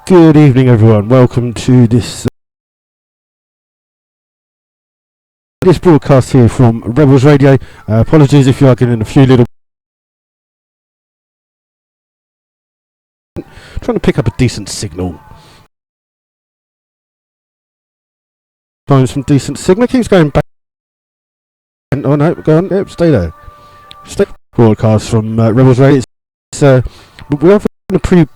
Good evening, everyone. Welcome to this broadcast here from Rebels Radio. Apologies if you are getting a few little... Trying to pick up a decent signal. Find some decent signal. Keeps going back. Oh no, go on. Yep, stay there. Stay. Broadcast from Rebels Radio. We're having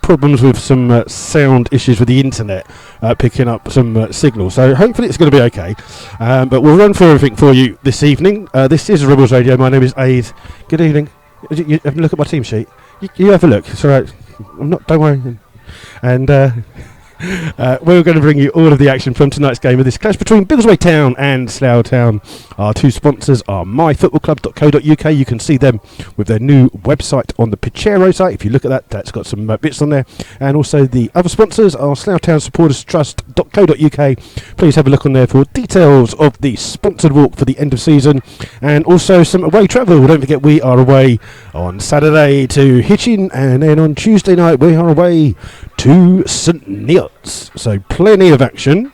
problems with some sound issues with the internet picking up some signal, so hopefully it's going to be okay, but we'll run through everything for you this evening. This is Rebels Radio. My name is Aid. Good evening. You have a look at my team sheet. You have a look. It's alright. Don't worry. And we're going to bring you all of the action from tonight's game of this clash between Biggleswade Town and Slough Town. Our two sponsors are myfootballclub.co.uk. You can see them with their new website on the Pichero site. If you look at that, that's got some bits on there. And also the other sponsors are Slough Town Supporters Trust.co.uk. Please have a look on there for details of the sponsored walk for the end of season and also some away travel. Don't forget, we are away on Saturday to Hitchin, and then on Tuesday night we are away to St Neots. So plenty of action.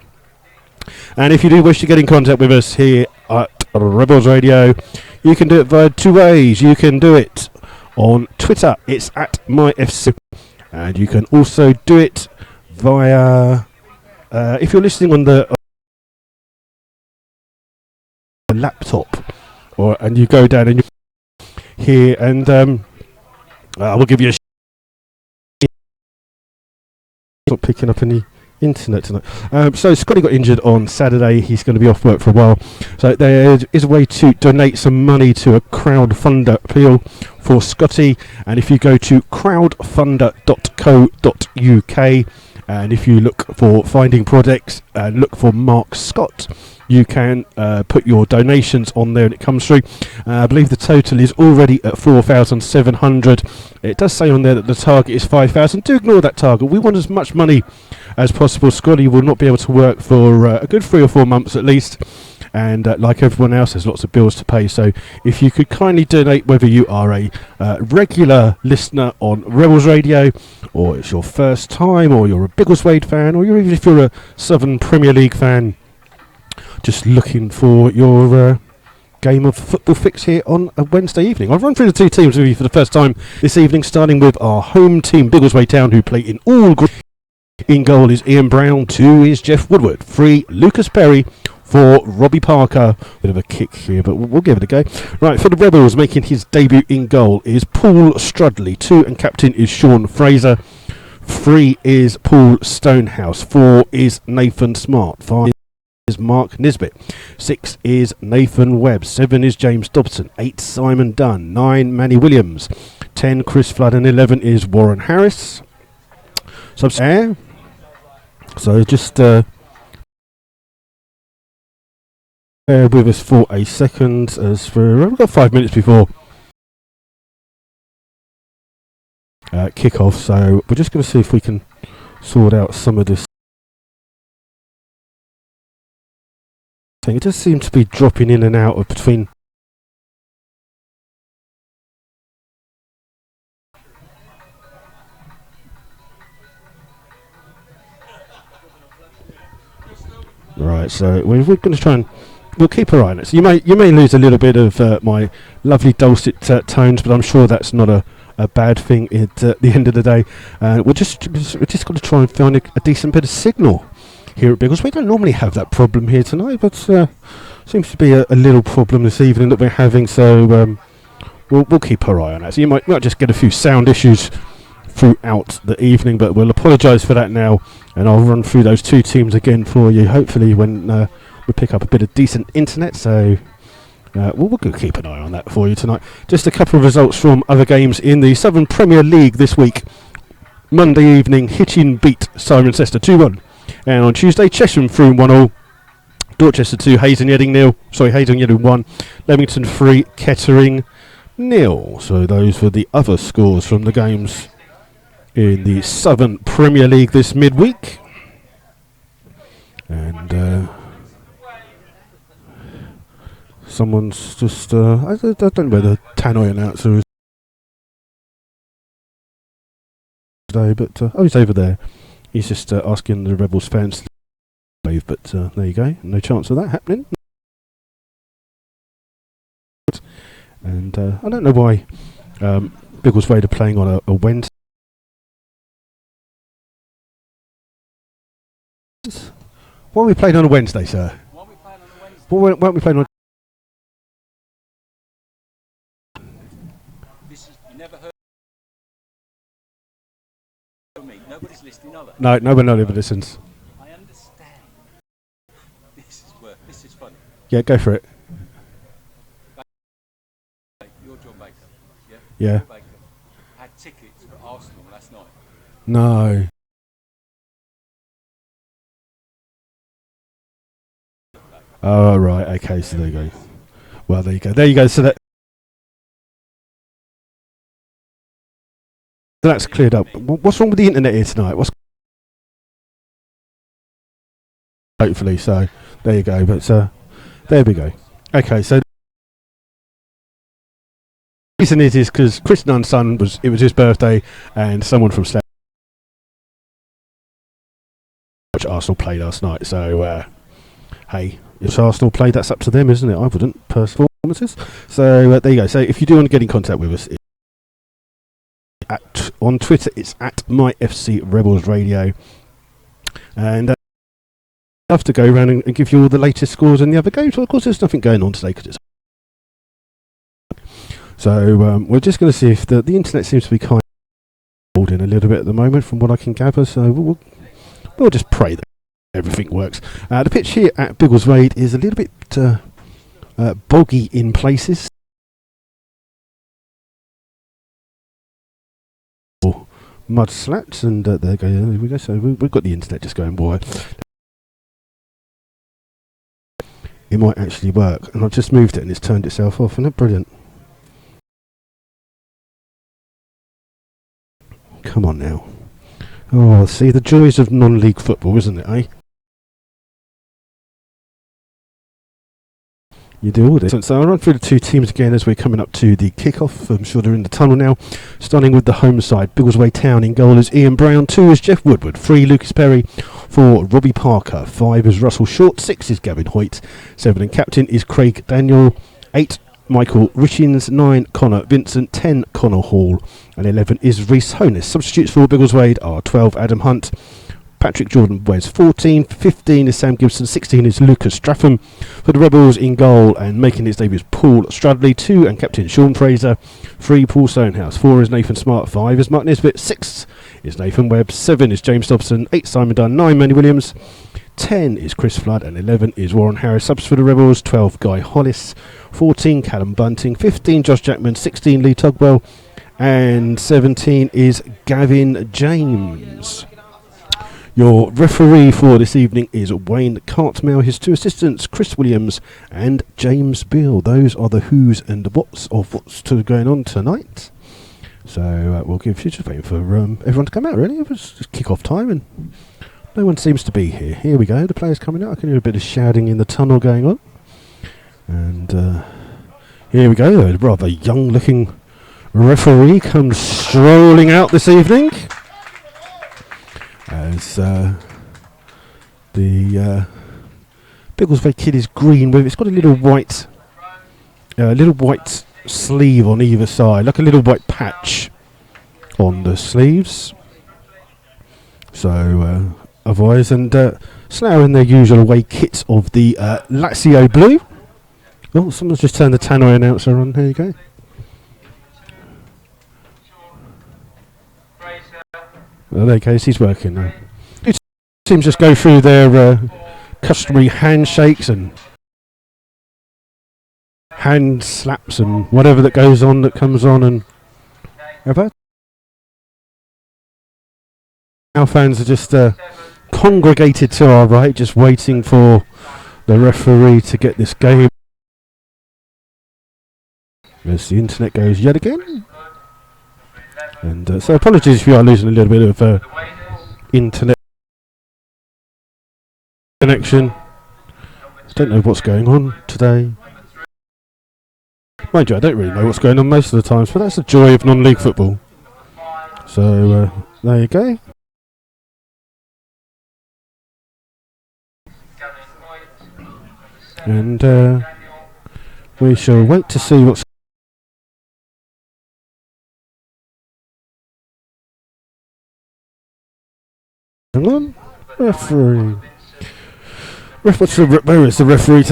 And if you do wish to get in contact with us here at Rebels Radio, you can do it via two ways. You can do it on Twitter, it's at myfc, and you can also do it via if you're listening on the laptop, and you go down and you here, and I will give you a not picking up any internet tonight. So Scotty got injured on Saturday. He's going to be off work for a while. So there is a way to donate some money to a crowdfunder appeal for Scotty. And if you go to crowdfunder.co.uk, and if you look for finding projects and look for Mark Scott, you can put your donations on there and it comes through. I believe the total is already at 4,700. It does say on there that the target is 5,000. Do ignore that target. We want as much money as possible. Scotty will not be able to work for a good 3 or 4 months at least. And like everyone else, there's lots of bills to pay. So if you could kindly donate, whether you are a regular listener on Rebels Radio, or it's your first time, or you're a Biggleswade fan, or even if you're a Southern Premier League fan, just looking for your game of football fix here on a Wednesday evening. I'll run through the two teams with you for the first time this evening, starting with our home team, Biggleswade Town, who play in all groups. In goal is Ian Brown, 2 is Jeff Woodward, 3 Lucas Perry, 4 Robbie Parker. Bit of a kick here, but we'll give it a go. Right, for the Rebels, making his debut in goal is Paul Strudley, 2 and captain is Sean Fraser, 3 is Paul Stonehouse, 4 is Nathan Smart, 5 is Mark Nisbet, 6 is Nathan Webb, 7 is James Dobson, 8 Simon Dunn, 9 Manny Williams, 10 Chris Flood, and 11 is Warren Harris. So just bear with us for a second, as we've got 5 minutes before kick-off, so we're just going to see if we can sort out some of this. It just seems to be dropping in and out of between. Right, so we're going to try and we'll keep our eye on it. So you may lose a little bit of my lovely dulcet tones, but I'm sure that's not a bad thing at the end of the day. We're just going to try and find a decent bit of signal here at Biggles. We don't normally have that problem here tonight, but seems to be a little problem this evening that we're having. So we'll keep our eye on that. So you might just get a few sound issues throughout the evening, but we'll apologise for that now, and I'll run through those two teams again for you, hopefully when we pick up a bit of decent internet. So we'll keep an eye on that for you tonight. Just a couple of results from other games in the Southern Premier League this week. Monday evening, Hitchin beat Cirencester 2-1, and on Tuesday, Chesham threw 1-1, Dorchester 2, Hayes and Yeading 1, Leamington 3, Kettering 0. So those were the other scores from the games in the Southern Premier League this midweek. And someone's just I don't know where the Tannoy announcer is today, but he's over there He's just asking the Rebels fans to wave, but there you go. No chance of that happening. And I don't know why Biggleswade are playing on a Wednesday. Why are we playing on a Wednesday, sir? Why are we playing on a Wednesday? Why aren't we playing on? You never heard of me. Nobody's listening, are they? No, nobody listens. I understand. This is funny. Yeah, go for it. You're John Baker. Yeah. Baker had tickets for Arsenal last night. No. Oh, right. Okay, so there you go. Well, there you go. There you go. So that's cleared up. What's wrong with the internet here tonight? Hopefully, so there you go. But there we go. Okay, so the reason is because Chris Nunn's son was his birthday, and someone from Slough, which Arsenal played last night. So hey, if Arsenal played, that's up to them, isn't it? I wouldn't performances. So there you go. So if you do want to get in contact with us, on Twitter, it's at myfcrebelsradio, and I'd love to go around and give you all the latest scores in the other games. Well, of course, there's nothing going on today because it's so we're just going to see if the internet seems to be kind of holding a little bit at the moment, from what I can gather. So we'll just pray that everything works. The pitch here at Biggleswade is a little bit boggy in places. Mud slats, and there we go. So we've got the internet just going wild. It might actually work, and I've just moved it and it's turned itself off. Isn't that brilliant? Come on now. Oh, see, the joys of non-league football, isn't it, eh? You do all this. So I'll run through the two teams again as we're coming up to the kick-off. I'm sure they're in the tunnel now. Starting with the home side, Biggleswade Town. In goal is Ian Brown. 2 is Jeff Woodward. 3, Lucas Perry. 4, Robbie Parker. 5 is Russell Short. 6 is Gavin Hoyt. 7 and captain is Craig Daniel. 8, Michael Richins. 9, Connor Vincent. 10, Connor Hall. And 11 is Reese Honus. Substitutes for Biggleswade are 12, Adam Hunt. Patrick Jordan wears 14, 15 is Sam Gibson, 16 is Lucas Stratham. For the Rebels, in goal and making his debut is Paul Strudley. 2 and captain Sean Fraser. 3, Paul Stonehouse. 4 is Nathan Smart. 5 is Mark Nisbet. 6 is Nathan Webb. 7 is James Dobson. 8 Simon Dunn. 9 Manny Williams. 10 is Chris Flood, and 11 is Warren Harris. Subs for the Rebels: 12 Guy Hollis. 14 Callum Bunting. 15 Josh Jackman. 16 Lee Tugwell. And 17 is Gavin James. Your referee for this evening is Wayne Cartmel. His 2 assistants, Chris Williams and James Beale. Those are the who's and the what's of what's going on tonight. So we'll give you just waiting for everyone to come out, really. It was just kick-off time and no one seems to be here. Here we go, the players coming out. I can hear a bit of shouting in the tunnel going on. And here we go, a rather young-looking referee comes strolling out this evening. As the Biggleswade kid is green with it's got a little white sleeve on either side, like a little white patch on the sleeves. So otherwise, and Slough in their usual away kit of the Lazio blue. Oh, someone's just turned the tannoy announcer on. Here you go. Well, there he goes, he's working now. It seems just go through their customary handshakes and hand slaps and whatever that goes on, that comes on, and ever. Our fans are just congregated to our right, just waiting for the referee to get this game. As the internet goes yet again. And so apologies if you are losing a little bit of internet connection. I don't know what's going on today. Mind you, I don't really know what's going on most of the times, but that's the joy of non-league football. So there you go. And we shall wait to see what's going on. Referee. Where is the referee?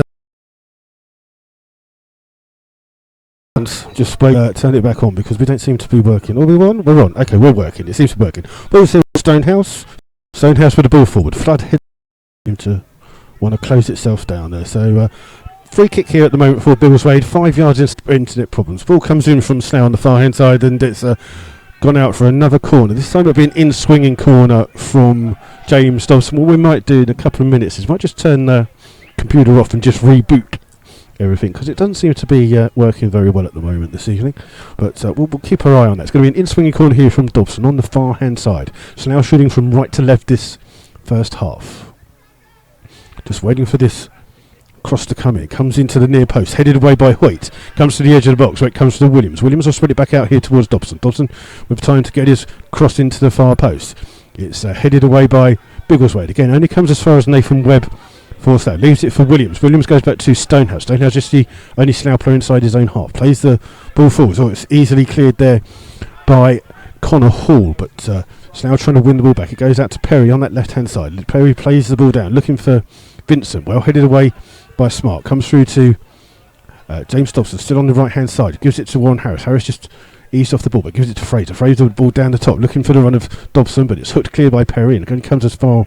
Just wait, turn it back on because we don't seem to be working. Are we on? We're on. Okay, we're working. It seems to be working. We'll see Stonehouse. Stonehouse with the ball forward. Flood hit him to want to close itself down there. So free kick here at the moment for Biggleswade. 5 yards into internet problems. Ball comes in from Slough on the far hand side and it's gone out for another corner. This time it'll be an in-swinging corner from James Dobson. What we might do in a couple of minutes is we might just turn the computer off and just reboot everything because it doesn't seem to be working very well at the moment this evening, but we'll keep our eye on that. It's going to be an in-swinging corner here from Dobson on the far hand side. So now shooting from right to left this first half, just waiting for this cross to come in. Comes into the near post, headed away by Hoyt, comes to the edge of the box where it comes to Williams. Will spread it back out here towards Dobson. Dobson with time to get his cross into the far post. It's headed away by Biggleswade. Again, only comes as far as Nathan Webb for Slough. Leaves it for Williams. Williams goes back to Stonehouse. Stonehouse just the only Slough player inside his own half. Plays the ball forward. So it's easily cleared there by Connor Hall. But Slough trying to win the ball back. It goes out to Perry on that left-hand side. Perry plays the ball down, looking for Vincent. Well headed away by Smart. Comes through to James Dobson, still on the right-hand side. Gives it to Warren Harris. Harris just eased off the ball, but gives it to Fraser. Fraser with the ball down the top, looking for the run of Dobson, but it's hooked clear by Perry. And it only comes as far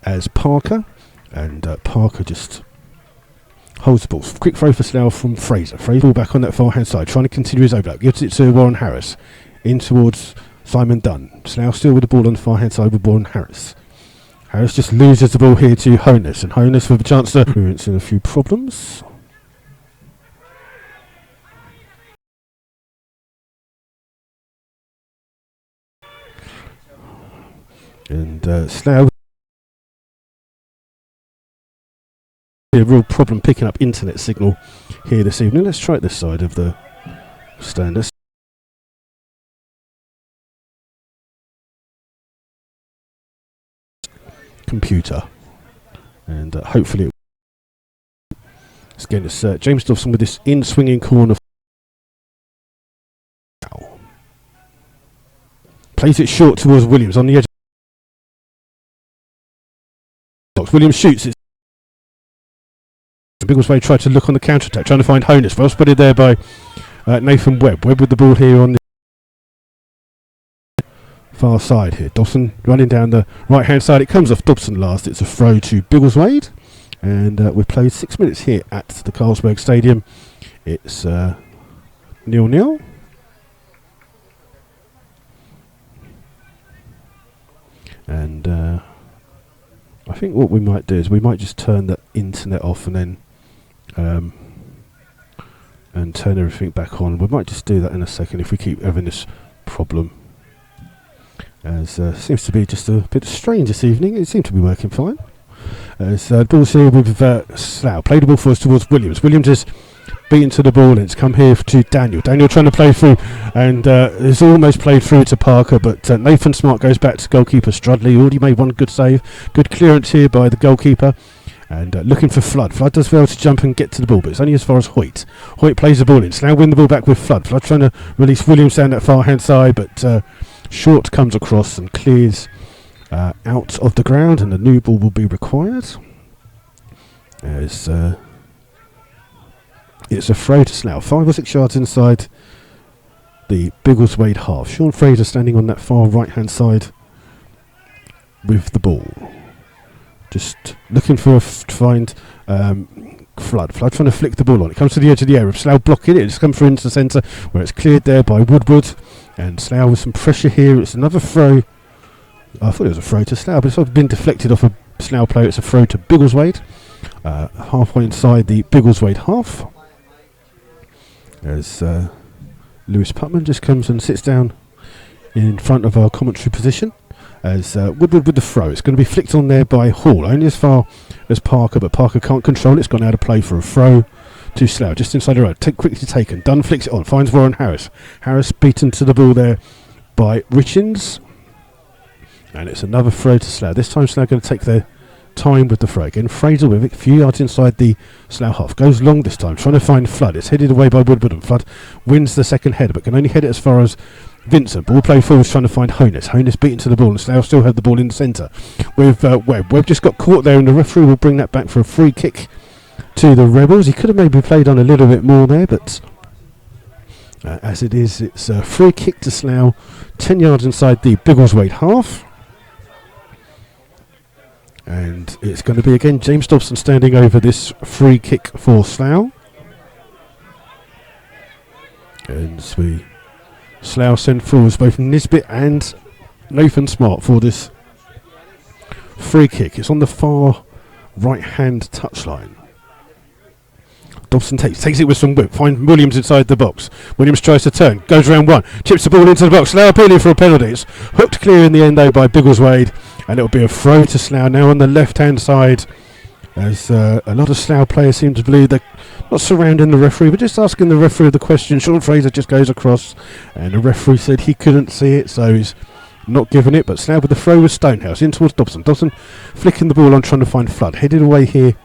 as Parker. And Parker just holds the ball. Quick throw for Slough from Fraser. Fraser ball back on that far hand side, trying to continue his overlap. Gives it to Warren Harris. In towards Simon Dunn. Slough still with the ball on the far hand side with Warren Harris. Harris just loses the ball here to Honus. And Honus with a chance to experience a few problems. And Slough a real problem picking up internet signal here this evening. Let's try it this side of the stand. Computer, and hopefully again it's James Dobson with this in-swinging corner. Plays it short towards Williams on the edge. Williams shoots it. Biggleswade tried to look on the counter-attack, trying to find Honus. Well spotted there by Nathan Webb. Webb with the ball here on the far side here. Dobson running down the right-hand side. It comes off Dobson last. It's a throw to Biggleswade. And we've played 6 minutes here at the Carlsberg Stadium. It's 0-0. And I think what we might do is we might just turn the internet off and then and turn everything back on. We might just do that in a second if we keep having this problem, as seems to be just a bit strange this evening. It seemed to be working fine. As ball's here with Slough. Played the ball for us towards Williams. Williams is beaten to the ball and it's come here to Daniel. Daniel trying to play through and it's almost played through to Parker, but Nathan Smart goes back to goalkeeper Strudley. Already made one good save. Good clearance here by the goalkeeper. And looking for Flood. Flood does well to jump and get to the ball, but it's only as far as Hoyt. Hoyt plays the ball in. Slough win the ball back with Flood. Flood trying to release Williams down that far hand side, but Short comes across and clears out of the ground, and the new ball will be required. As it's a throw to Slough, 5 or 6 yards inside the Biggleswade half. Sean Fraser standing on that far right hand side with the ball. Just looking for to find Flood. Flood trying to flick the ball on. It comes to the edge of the area. Slough blocking it. It's come through into the centre where it's cleared there by Woodward. And Slough with some pressure here. It's another throw. I thought it was a throw to Slough, but it's sort of been deflected off a Slough player. It's a throw to Biggleswade. Halfway inside the Biggleswade half. As Lewis Putman just comes and sits down in front of our commentary position. As Woodward with the throw. It's going to be flicked on there by Hall, only as far as Parker, but Parker can't control it. It's gone out of play for a throw to Slough, just inside the road. Quickly taken. Dunn flicks it on, finds Warren Harris. Harris beaten to the ball there by Richins. And it's another throw to Slough. This time Slough going to take their time with the throw. Again, Fraser with it, a few yards inside the Slough half. Goes long this time, trying to find Flood. It's headed away by Woodward, and Flood wins the second header, but can only head it as far as Vincent. Ball play forward, trying to find Honus. Honus beaten to the ball, and Slough still have the ball in the centre with Webb. Webb just got caught there, and the referee will bring that back for a free kick to the Rebels. He could have maybe played on a little bit more there, but as it is, it's a free kick to Slough, 10 yards inside the Biggleswade half. And it's going to be again James Dobson standing over this free kick for Slough. And Slough send forwards both Nisbet and Nathan Smart for this free kick. It's on the far right hand touchline. Dobson takes it with some whip, finds Williams inside the box. Williams tries to turn, goes round one, chips the ball into the box. Slough appealing for a penalty. It's hooked clear in the end though by Biggleswade, and it'll be a throw to Slough now on the left hand side, as a lot of Slough players seem to believe they're not surrounding the referee but just asking the referee the question. Sean Fraser just goes across, and the referee said he couldn't see it, so he's not giving it. But Slough with the throw with Stonehouse in towards Dobson. Dobson flicking the ball on, trying to find Flood, headed away here.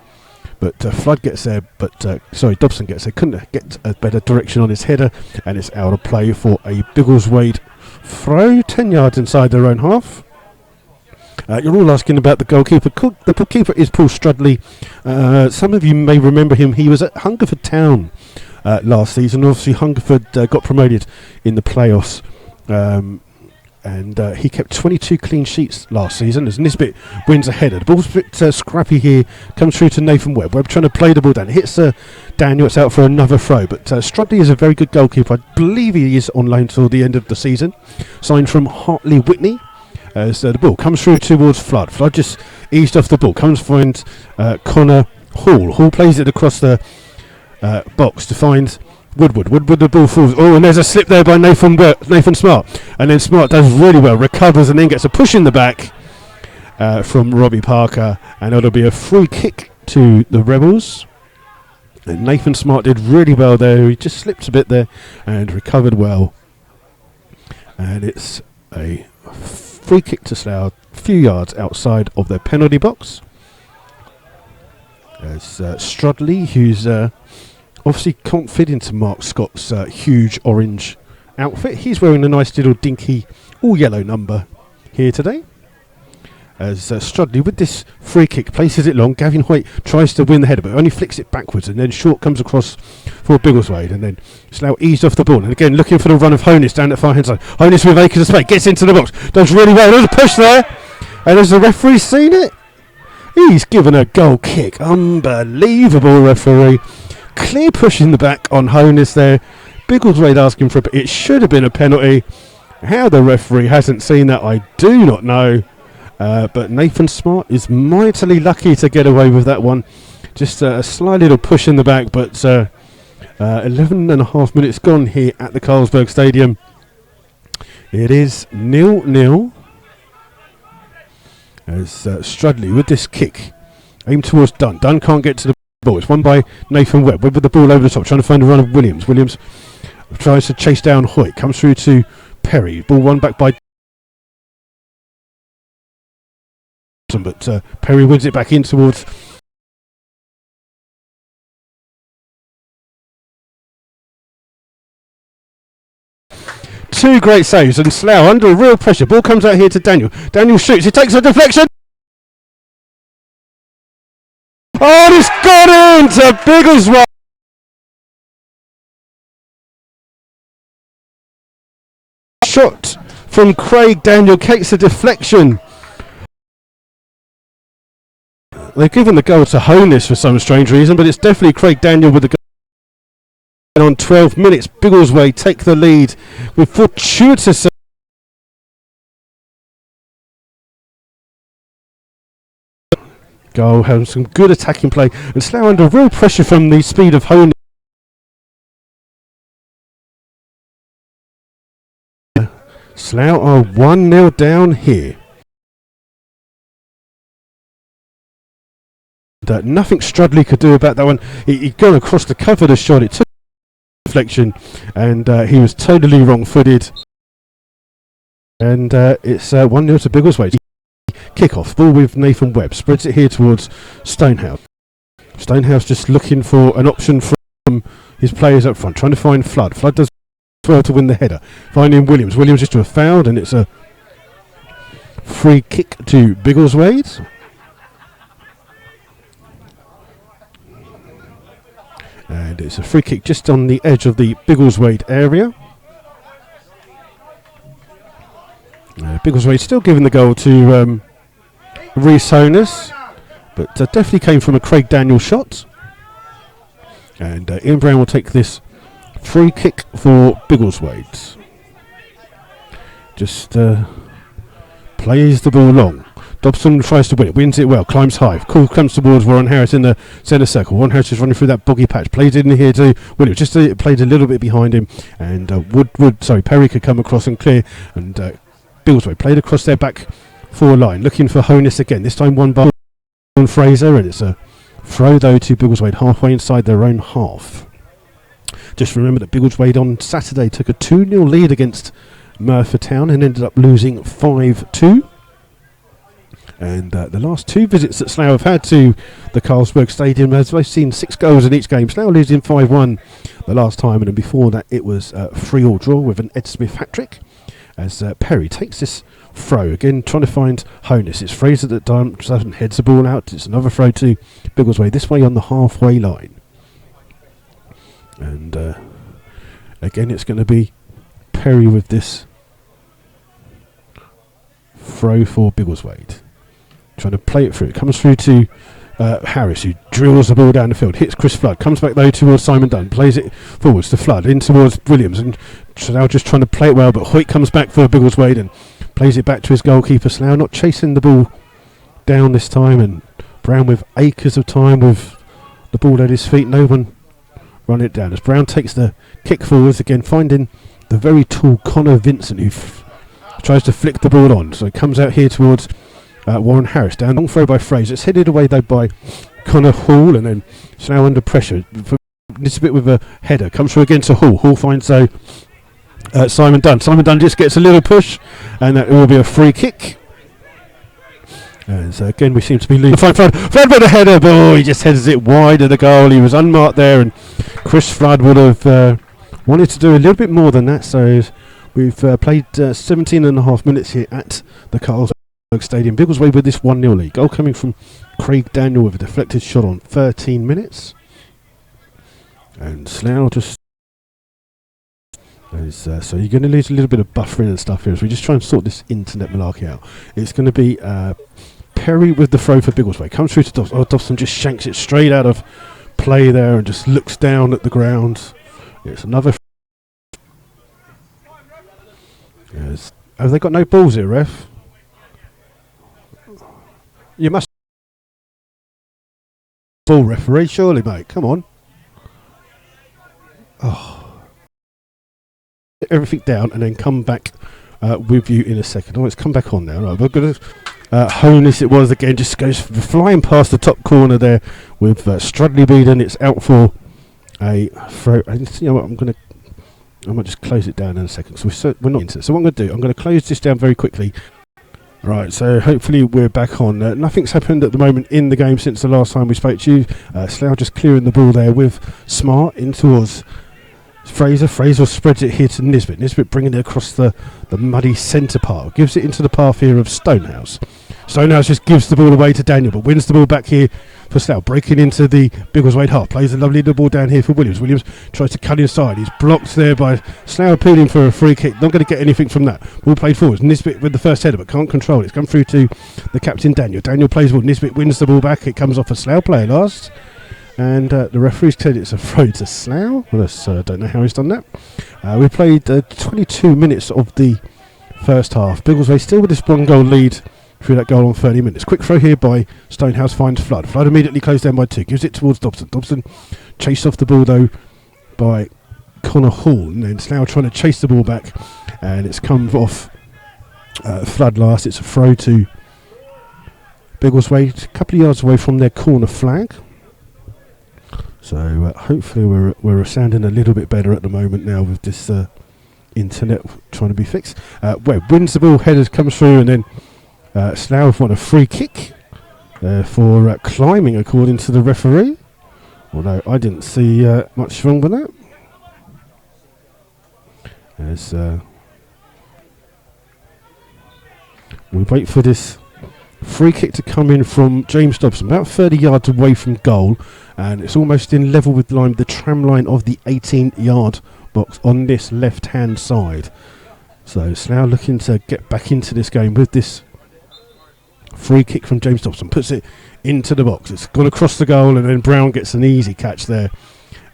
But Flood gets there, Dobson gets there, couldn't get a better direction on his header, and it's out of play for a Biggleswade throw, 10 yards inside their own half. You're all asking about the goalkeeper. The keeper is Paul Strudley. Some of you may remember him. He was at Hungerford Town last season. Obviously, Hungerford got promoted in the playoffs. And he kept 22 clean sheets last season as Nisbet wins a header. The ball's a bit scrappy here, comes through to Nathan Webb. Webb trying to play the ball down, hits Daniel, it's out for another throw. But Strudley is a very good goalkeeper. I believe he is on loan till the end of the season, signed from Hartley Whitney. As the ball comes through towards Flood. Flood just eased off the ball, comes to find Connor Hall. Hall plays it across the box to find Woodward. Woodward, the ball falls. Oh, and there's a slip there by Nathan Smart. And then Smart does really well, recovers and then gets a push in the back from Robbie Parker. And it'll be a free kick to the Rebels. And Nathan Smart did really well there. He just slipped a bit there and recovered well. And it's a free kick to Slough, a few yards outside of their penalty box. As Strudley, who's obviously can't fit into Mark Scott's huge orange outfit. He's wearing a nice little dinky all yellow number here today. As Strudley with this free kick places it long. Gavin Hoyt tries to win the header but only flicks it backwards, and then short comes across for Biggleswade, and then Slough eased off the ball, and again looking for the run of Honus down that far hand side. Honus with acres of space, gets into the box, does really well. There's a push there, and has the referee seen it? He's given a goal kick. Unbelievable referee. Clear push in the back on Honus there. Biggleswade asking for it should have been a penalty. How the referee hasn't seen that, I do not know. But Nathan Smart is mightily lucky to get away with that one. Just a slight little push in the back, but 11 and a half minutes gone here at the Carlsberg Stadium. It is 0-0. As Strudley with this kick, aimed towards Dunn. Dunn can't get to the ball. It's won by Nathan Webb. Webb with the ball over the top, trying to find a run of Williams. Williams tries to chase down Hoyt. Comes through to Perry. Ball won back by but Perry wins it back in towards two great saves, and Slough under real pressure. Ball comes out here to Daniel. Daniel shoots, he takes a deflection. Oh, it's gone into Biggleswade. Shot from Craig Daniel, takes a deflection. They've given the goal to Honus for some strange reason, but it's definitely Craig Daniel with the goal. And on 12 minutes, Biggleswade take the lead with fortuitous goal, having some good attacking play, and Slough under real pressure from the speed of Honus. Slough are 1-0 down here. Nothing Strudley could do about that one. He'd gone across the cover the shot. It took deflection, and he was totally wrong-footed. And it's 1-0 to Biggleswade. Kick-off, ball with Nathan Webb, spreads it here towards Stonehouse. Stonehouse just looking for an option from his players up front, trying to find Flood. Flood does well to win the header. Finding Williams. Williams just to have fouled, and it's a free kick to Biggleswade. And it's a free kick just on the edge of the Biggleswade area. Biggleswade still giving the goal to Rhys Honus, but definitely came from a Craig Daniel shot. And Ian Brown will take this free kick for Biggleswade. Just plays the ball long. Dobson tries to win it, wins it well, climbs high. Call comes towards Warren Harris in the centre circle. Warren Harris is running through that boggy patch. Plays it in here to Williams. Just played a little bit behind him, and Perry could come across and clear. And Biggleswade played across their back four line, looking for Honus again. This time won by Fraser, and it's a throw though to Biggleswade halfway inside their own half. Just remember that Biggleswade on Saturday took a 2-0 lead against Merthyr Town and ended up losing 5-2. And the last two visits that Slough have had to the Carlsberg Stadium, as they've seen 6 goals in each game. Slough losing 5-1 the last time, and then before that it was a 3-3 draw with an Ed Smith hat-trick. As Perry takes this throw, again trying to find Honus. It's Fraser that doesn't heads the ball out. It's another throw to Biggleswade, this way on the halfway line. And again it's going to be Perry with this throw for Biggleswade. Trying to play it through. It comes through to Harris, who drills the ball down the field. Hits Chris Flood. Comes back though towards Simon Dunn. Plays it forwards to Flood. In towards Williams. And Slough just trying to play it well. But Hoyt comes back for Biggleswade and plays it back to his goalkeeper. Slough not chasing the ball down this time. And Brown with acres of time with the ball at his feet. No one run it down. As Brown takes the kick forwards again. Finding the very tall Connor Vincent, who tries to flick the ball on. So it comes out here towards Warren Harris. Down long throw by Fraser. It's headed away though by Connor Hall, and then Slough under pressure. This bit with a header. Comes through again to Hall. Hall finds Simon Dunn. Simon Dunn just gets a little push, and it will be a free kick. And so again we seem to be losing. Flood with a header, but he just heads it wide of the goal. He was unmarked there, and Chris Flood would have wanted to do a little bit more than that. So we've played 17.5 minutes here at the Carlsberg Stadium. Biggleswade with this 1-0 lead. Goal coming from Craig Daniel with a deflected shot on 13 minutes. And Slough just so you're going to lose a little bit of buffering and stuff here as we just try and sort this internet malarkey out. It's going to be Perry with the throw for Biggleswade. Comes through to Dobson. Dobson just shanks it straight out of play there and just looks down at the ground. It's another. Yes. Have they got no balls here, ref? You must ball referee, surely, mate. Come on. Oh. Everything down and then come back with you in a second. Oh, it's come back on now. Right, we're going to Honus it was again. Just goes flying past the top corner there with Strudley Beeden. It's out for a throw. You know what? I might just close it down in a second. So we're not into it. So what I'm going to do, I'm going to close this down very quickly. Right, so hopefully we're back on. Nothing's happened at the moment in the game since the last time we spoke to you. Slough just clearing the ball there with Smart in towards Fraser. Fraser spreads it here to Nisbet. Nisbet bringing it across the muddy centre part. Gives it into the path here of Stonehouse. Stonehouse just gives the ball away to Daniel, but wins the ball back here for Slough. Breaking into the Biggleswade half. Plays a lovely little ball down here for Williams. Williams tries to cut inside. He's blocked there by Slough, appealing for a free kick. Not going to get anything from that. Ball played forwards. Nisbet with the first header, but can't control it. It's come through to the captain Daniel. Daniel plays ball. Nisbet wins the ball back. It comes off a Slough player last. And the referee's said it's a throw to Slough. Well, I don't know how he's done that. We played 22 minutes of the first half. Biggleswade still with this 1-goal lead through that goal on 30 minutes. Quick throw here by Stonehouse, finds Flood. Flood immediately closed down by 2. Gives it towards Dobson. Dobson chased off the ball though by Connor Hall. And then Slough trying to chase the ball back. And it's come off Flood last. It's a throw to Biggleswade, a couple of yards away from their corner flag. So hopefully we're sounding a little bit better at the moment now with this internet trying to be fixed. Webb wins the ball, headers comes through, and then Slough won a free kick for climbing, according to the referee. Although I didn't see much wrong with that. As we wait for this free kick to come in from James Dobson, about 30 yards away from goal, and it's almost in level with the tram line of the 18-yard box on this left-hand side. So Slough looking to get back into this game with this free kick from James Dobson, puts it into the box. It's gone across the goal, and then Brown gets an easy catch there,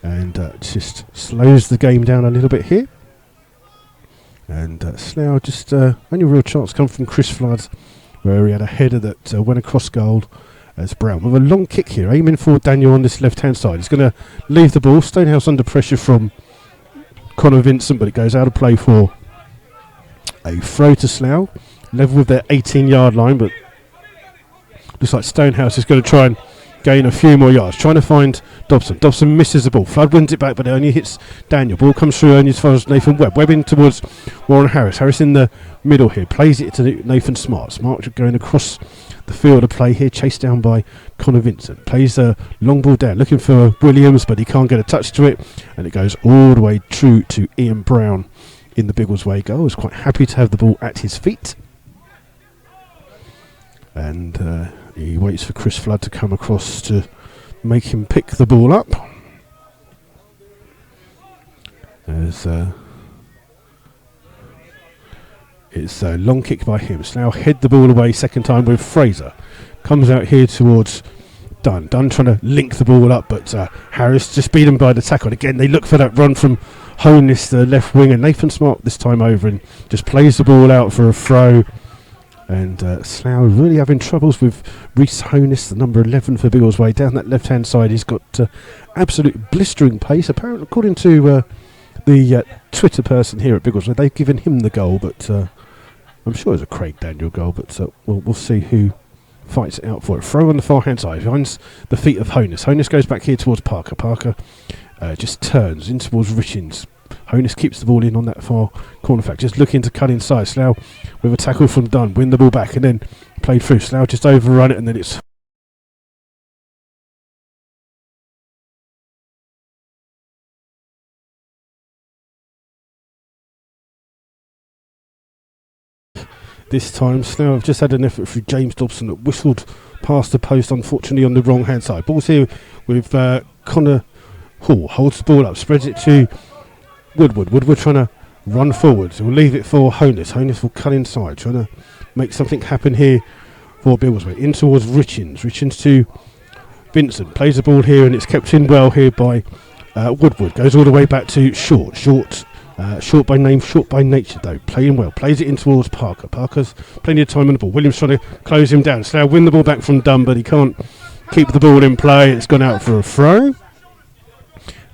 and just slows the game down a little bit here. And Slough just only real chance come from Chris Flood, where he had a header that went across goal as Brown with a long kick here, aiming for Daniel on this left-hand side. He's going to leave the ball. Stonehouse under pressure from Connor Vincent, but it goes out of play for a throw to Slough, level with their 18-yard line, but looks like Stonehouse is going to try and gain a few more yards, trying to find Dobson. Dobson misses the ball. Flood wins it back, but it only hits Daniel. Ball comes through only as far as Nathan Webb. Webb in towards Warren Harris. Harris in the middle here. Plays it to Nathan Smart. Smart going across the field of play here, chased down by Connor Vincent. Plays a long ball down, looking for Williams, but he can't get a touch to it, and it goes all the way through to Ian Brown in the Biggleswade goal. He's quite happy to have the ball at his feet. And he waits for Chris Flood to come across to make him pick the ball up. As it's a long kick by him. Slough head the ball away second time with Fraser. Comes out here towards Dunn. Dunn trying to link the ball up, but Harris just beat him by the tackle. Again, they look for that run from Honus, the left winger. Nathan Smart this time over and just plays the ball out for a throw. And Slough really having troubles with Reece Honus, the number 11 for Biggleswade. Down that left-hand side, he's got absolute blistering pace. Apparently, according to the Twitter person here at Biggleswade, they've given him the goal, but I'm sure it's a Craig Daniel goal, but we'll see who fights it out for it. Throw on the far-hand side, finds the feet of Honus. Honus goes back here towards Parker. Parker just turns in towards Richins. Honus keeps the ball in on that far corner flag, just looking to cut inside. Slough with a tackle from Dunn, win the ball back and then played through. Slough just overrun it, and then it's this time Slough have just had an effort through James Dobson that whistled past the post, unfortunately on the wrong hand side. Ball's here with Connor Hall, holds the ball up, spreads it to Woodward. Woodward trying to run forward. So we'll leave it for Honus. Honus will cut inside, trying to make something happen here for Biggleswade. In towards Richins. Richins to Vincent. Plays the ball here and it's kept in well here by Woodward. Goes all the way back to Short. Short by name, short by nature though. Playing well. Plays it in towards Parker. Parker's plenty of time on the ball. Williams trying to close him down. Slough win the ball back from Dunn, but he can't keep the ball in play. It's gone out for a throw.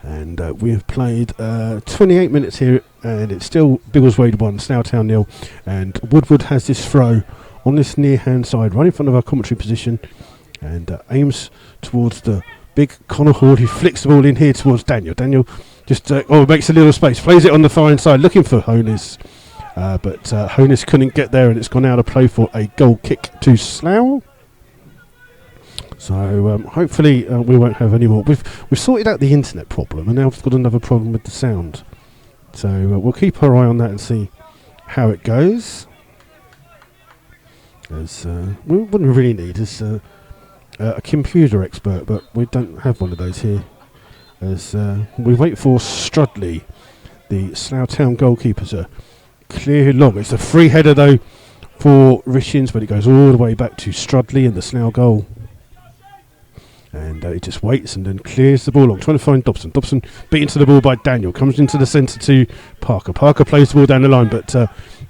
And we have played 28 minutes here, and it's still Biggleswade 1, Slough Town 0. And Woodward has this throw on this near hand side, right in front of our commentary position, and aims towards the big Connor Hall, who flicks the ball in here towards Daniel. Daniel just makes a little space, plays it on the far end side, looking for Honus, but Honus couldn't get there, and it's gone out of play for a goal kick to Slough. So hopefully we won't have any more. We've sorted out the internet problem, and now we've got another problem with the sound. So we'll keep our eye on that and see how it goes. As what we really need is a computer expert, but we don't have one of those here. As we wait for Strudley, the Slough Town goalkeeper, to clear long. It's a free header though for Richins, but it goes all the way back to Strudley in the Slough goal. And he just waits and then clears the ball long, trying to find Dobson. Dobson beaten to the ball by Daniel. Comes into the centre to Parker. Parker plays the ball down the line, but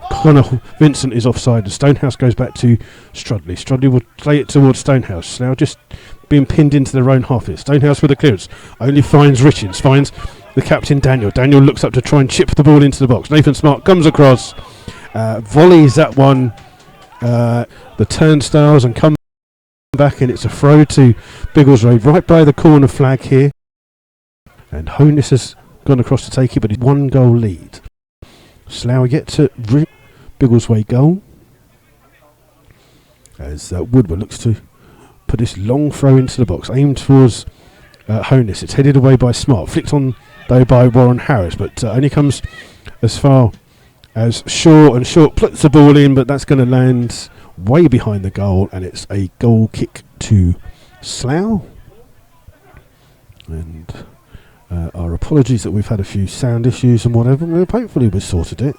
Connor Vincent is offside. And Stonehouse goes back to Strudley. Strudley will play it towards Stonehouse. Now just being pinned into their own half here. Stonehouse with a clearance. Only finds Richards. Finds the captain Daniel. Daniel looks up to try and chip the ball into the box. Nathan Smart comes across. Volleys that one. The turnstiles and comes back, and it's a throw to Biggleswade right by the corner flag here, and Honus has gone across to take it, but it's 1 goal lead. Slough get to Biggleswade goal, as Woodward looks to put this long throw into the box, aimed towards Honus. It's headed away by Smart, flicked on though by Warren Harris, but only comes as far as Shaw, and Shaw puts the ball in, but that's going to land way behind the goal, and it's a goal kick to Slough. And our apologies that we've had a few sound issues and whatever. Hopefully we've sorted it.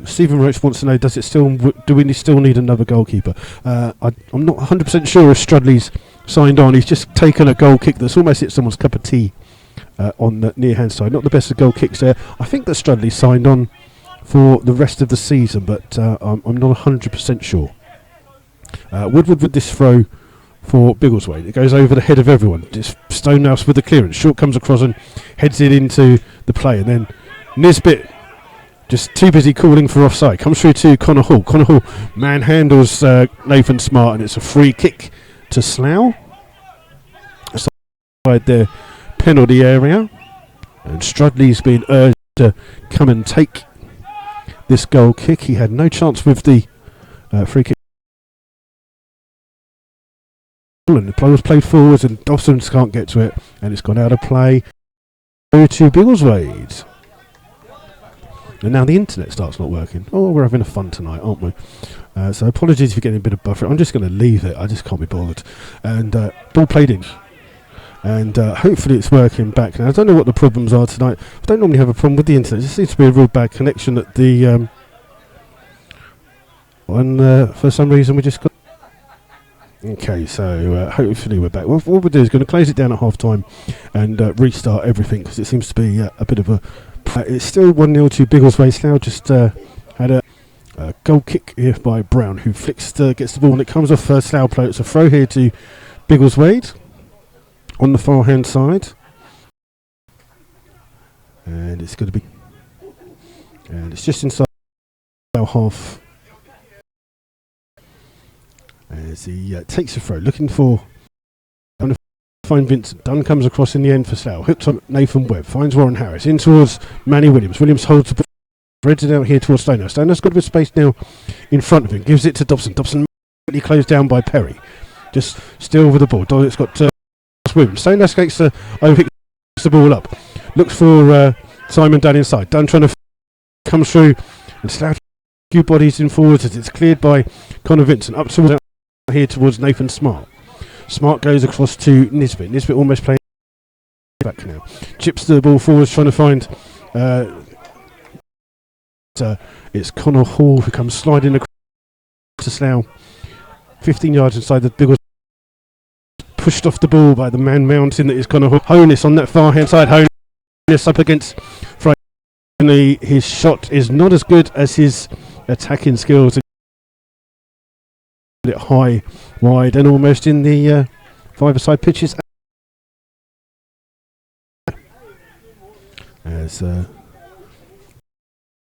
Stephen Roach wants to know, do we still need another goalkeeper? I'm not 100% sure if Strudley's signed on. He's just taken a goal kick that's almost hit someone's cup of tea on the near hand side. Not the best of goal kicks there. I think that Strudley signed on for the rest of the season, but I'm not 100% sure. Woodward with this throw for Biggleswade. It goes over the head of everyone. Just Stonehouse with the clearance. Short comes across and heads it into the play, and then Nisbet, just too busy calling for offside, comes through to Connor Hall. Connor Hall manhandles Nathan Smart, and it's a free kick to Slough. Inside their penalty area, and Strudley's been urged to come and take this goal kick. He had no chance with the free kick. And the play was played forwards, and Dawson can't get to it, and it's gone out of play. Go to Biggleswade. And now the internet starts not working. Oh, we're having a fun tonight, aren't we? So apologies if you're getting a bit of buffer. I'm just going to leave it. I just can't be bothered. And ball played in. And hopefully it's working back now. I don't know what the problems are tonight. I don't normally have a problem with the internet. It just seems to be a real bad connection at the... for some reason we just got... Okay, so hopefully we're back. What we'll do is going to close it down at half time and restart everything, because it seems to be a bit of a... It's still 1-0 to Biggleswade. Slough just had a goal kick here by Brown, who gets the ball, and it comes off Slough player. It's a throw here to Biggleswade on the far hand side, and it's going to be, and it's just inside half as he takes a throw, looking for, find Vincent. Dunn comes across in the end for Slough. Hooked on Nathan Webb. Finds Warren Harris. In towards Manny Williams. Williams holds the ball. Spreads it out here towards Stonehouse. Stonehouse got a bit of space now in front of him. Gives it to Dobson. Dobson really closed down by Perry. Just still with the ball. It's got Williams. Stonehouse gets the ball up. Looks for Simon Dunn inside. Dunn trying to come through. And Slough a few bodies in forwards as it's cleared by Connor Vincent. Up towards here towards Nathan Smart. Smart goes across to Nisbet. Nisbet almost playing back now. Chips the ball forwards, trying to find... it's Connor Hall who comes sliding across to Slough. 15 yards inside the big... Pushed off the ball by the man mountain that is Connor Hall. Honus on that far hand side. Honus up against Friday. His shot is not as good as his attacking skills. It high, wide, and almost in the five-a-side pitches. As still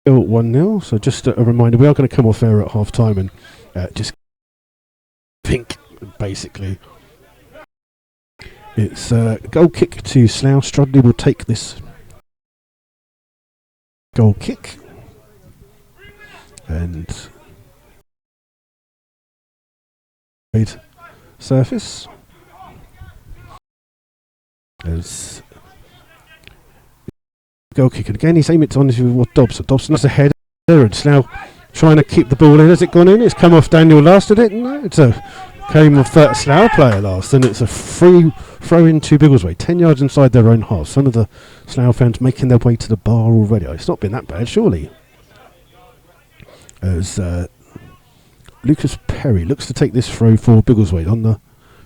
1-0. So just a reminder, we are going to come off air at half time and just think, basically. It's a goal kick to Slough. Strudley will take this goal kick. And surface as goal kick, and again he's aiming it on with Dobson. Dobson has a header, and Slough trying to keep the ball in. Has it gone in? It's come off Daniel last, did it? No, it's came off Slough player last, and it's a free throw into Biggleswade, 10 yards inside their own half. Some of the Slough fans making their way to the bar already. It's not been that bad, surely. As Lucas Perry looks to take this throw for Biggleswade on the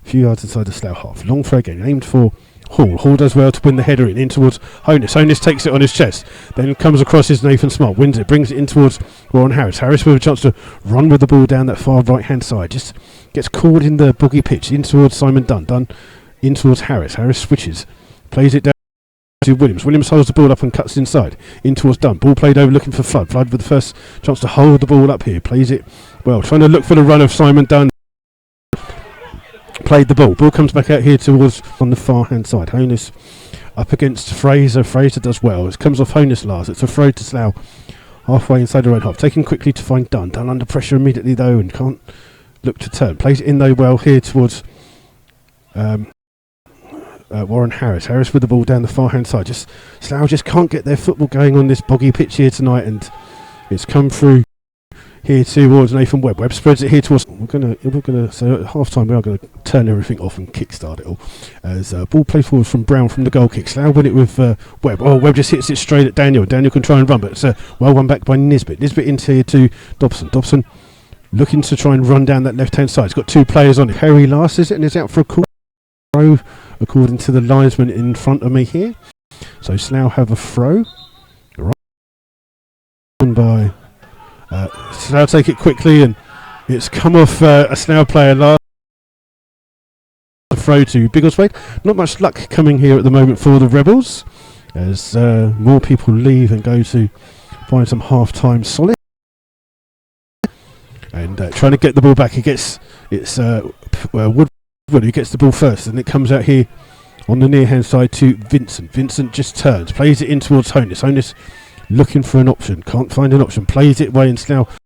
few yards inside the Slough half. Long throw again, aimed for Hall. Hall does well to win the header in towards Honus. Honus takes it on his chest, then comes across his Nathan Smart, wins it, brings it in towards Warren Harris. Harris with a chance to run with the ball down that far right hand side. Just gets caught in the boogie pitch, in towards Simon Dunn. Dunn in towards Harris. Harris switches, plays it down to Williams. Williams holds the ball up and cuts inside, in towards Dunn. Ball played over looking for Flood. Flood with the first chance to hold the ball up here, plays it well, trying to look for the run of Simon Dunn. Played the ball. Ball comes back out here towards on the far hand side. Honus up against Fraser. Fraser does well. It comes off Honus last. It's a throw to Slough halfway inside the right half, taken quickly to find Dunn. Dunn under pressure immediately though, and can't look to turn. Plays it in though well here towards Warren Harris. Harris with the ball down the far hand side. Slough just can't get their football going on this boggy pitch here tonight, and it's come through here towards Nathan Webb. Webb spreads it here towards. We're gonna. So at half time we are gonna turn everything off and kickstart it all. As ball played forward from Brown from the goal kick. Slough win it with Webb. Oh, Webb just hits it straight at Daniel. Daniel can try and run, but it's well won back by Nisbet. Nisbet into here to Dobson. Dobson looking to try and run down that left hand side. It's got two players on it. Harry Last is it, and is out for a throw, according to the linesman in front of me here. So Slough have a throw. Right by. Slough take it quickly, and it's come off a Slough player last. Throw to Biggleswade. Not much luck coming here at the moment for the Rebels, as more people leave and go to find some half-time solid. And trying to get the ball back, it's Woodward who gets the ball first, and it comes out here on the near-hand side to Vincent. Vincent just turns, plays it in towards Honus. Honus looking for an option, can't find an option, plays it away, and Slough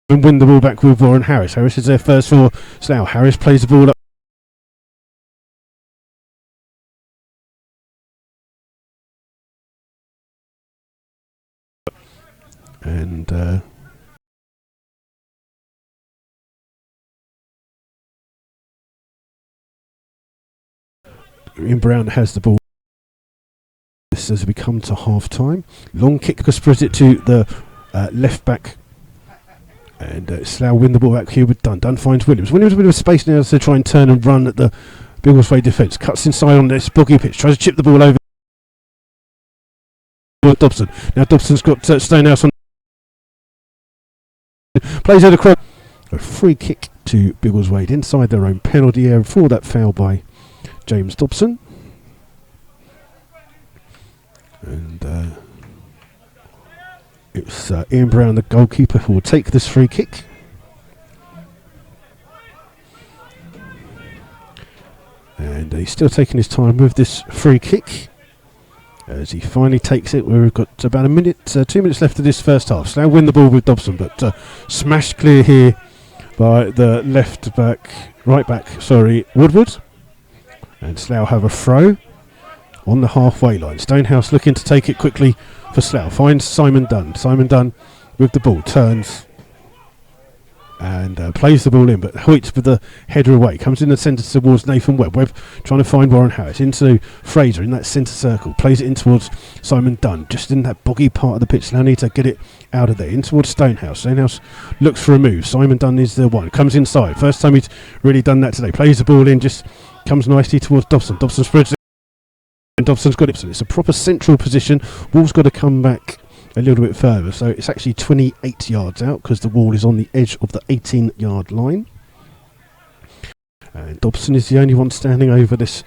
and win the ball back with Warren Harris. Harris is there first for Slough. Harris plays the ball up. And Ian Brown has the ball. This as we come to half time. Long kick spreads it to the left back. And Slough win the ball back here with Dunn. Dunn finds Williams. Williams with a bit of space now to try and turn and run at the Biggleswade defence. Cuts inside on this boggy pitch. Tries to chip the ball over Dobson. Now Dobson's got Stonehouse on. Plays out across. A free kick to Biggleswade inside their own penalty area for that foul by James Dobson. And it's Ian Brown, the goalkeeper, who will take this free kick. And he's still taking his time with this free kick as he finally takes it. We've got about 2 minutes left of this first half. Slough win the ball with Dobson, but smashed clear here by the right back, Woodward. And Slough have a throw on the halfway line. Stonehouse looking to take it quickly for Slough. Finds Simon Dunn. Simon Dunn with the ball. Turns and plays the ball in, but Hoyt with the header away. Comes in the centre towards Nathan Webb. Webb trying to find Warren Harris. Into Fraser in that centre circle. Plays it in towards Simon Dunn. Just in that boggy part of the pitch. Now need to get it out of there. In towards Stonehouse. Stonehouse looks for a move. Simon Dunn is the one. Comes inside. First time he's really done that today. Plays the ball in. Just comes nicely towards Dobson. Dobson spreads it. And Dobson's got it. It's a proper central position. Wall's got to come back a little bit further, so it's actually 28 yards out because the wall is on the edge of the 18-yard line. And Dobson is the only one standing over this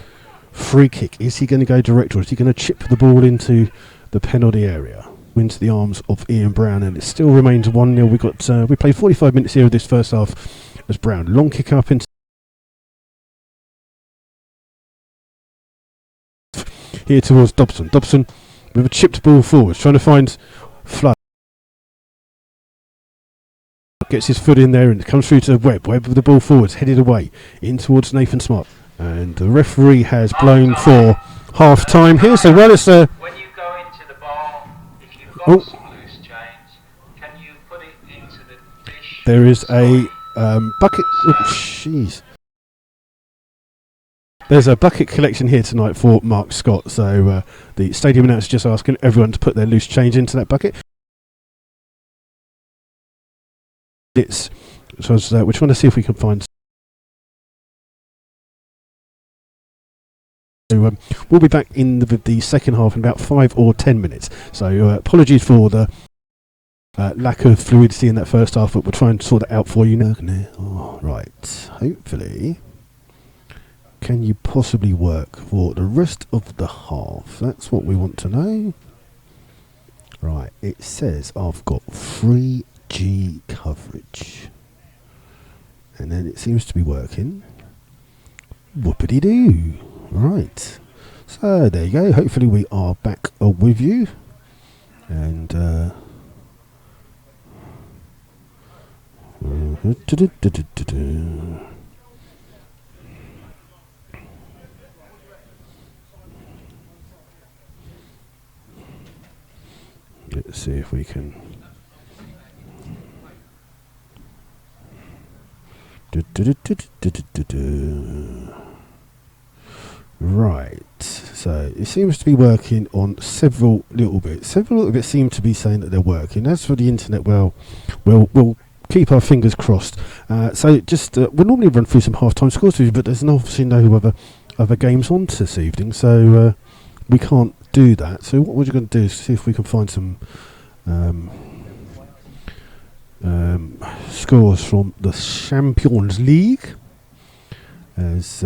free kick. Is he going to go direct, or is he going to chip the ball into the penalty area? Into the arms of Ian Brown, and it still remains 1-0. We played 45 minutes here of this first half as Brown. Long kick up into here towards Dobson. Dobson with a chipped ball forwards, trying to find Flood. Gets his foot in there and comes through to Webb. Webb with the ball forwards, headed away in towards Nathan Smart. And the referee has blown for half time here. So while it's when you go into the bar, if you've got some loose change, can you put it into the dish? There is a bucket. Oh, jeez. There's a bucket collection here tonight for Mark Scott, so the stadium announcer just asking everyone to put their loose change into that bucket. We're trying to see if we can find. So we'll be back in the second half in about 5 or 10 minutes. So apologies for the lack of fluidity in that first half, but we'll try and sort it out for you now. Oh, right, hopefully. Can you possibly work for the rest of the half? That's what we want to know. Right, it says I've got 3G coverage. And then it seems to be working. Whoopity-doo. Right. So there you go. Hopefully we are back with you. And let's see if we can. Right, so it seems to be working on several little bits. Several little bits seem to be saying that they're working. As for the internet, well, we'll keep our fingers crossed. So just we'll normally run through some half-time scores, but there's obviously no other games on this evening, so we can't do that. So what we're going to do is see if we can find some scores from the Champions League. As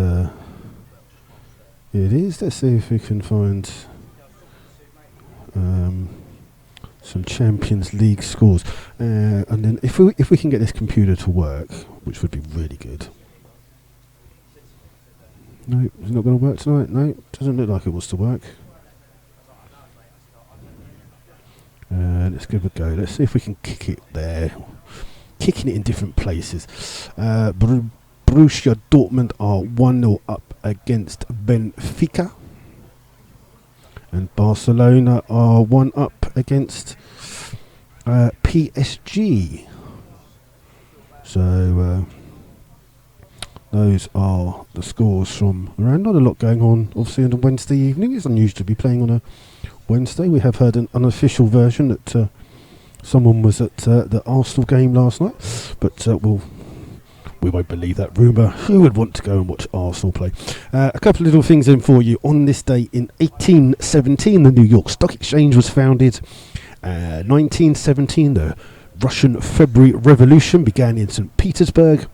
it is. Let's see if we can find some Champions League scores, and then if we can get this computer to work, which would be really good. No, it's not going to work tonight. No, doesn't look like it wants to work. Let's give it a go. Let's see if we can kick it there. Kicking it in different places. Borussia Dortmund are 1-0 up against Benfica. And Barcelona are 1 up against PSG. So those are the scores from around. Not a lot going on, obviously, on a Wednesday evening. It's unusual to be playing on a Wednesday. We have heard an unofficial version that someone was at the Arsenal game last night, but we won't believe that rumour. Who would want to go and watch Arsenal play? A couple of little things in for you. On this day in 1817, the New York Stock Exchange was founded. 1917, the Russian February Revolution began in St. Petersburg.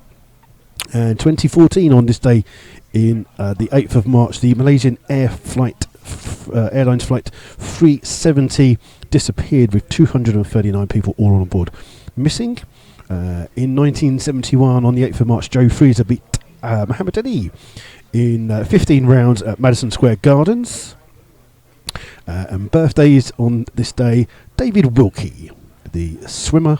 And 2014, on this day in the 8th of March, the Malaysian Airlines flight 370 disappeared with 239 people all on board missing. In 1971, on the 8th of March, Joe Frazier beat Muhammad Ali in 15 rounds at Madison Square Gardens. And birthdays on this day: David Wilkie, the swimmer.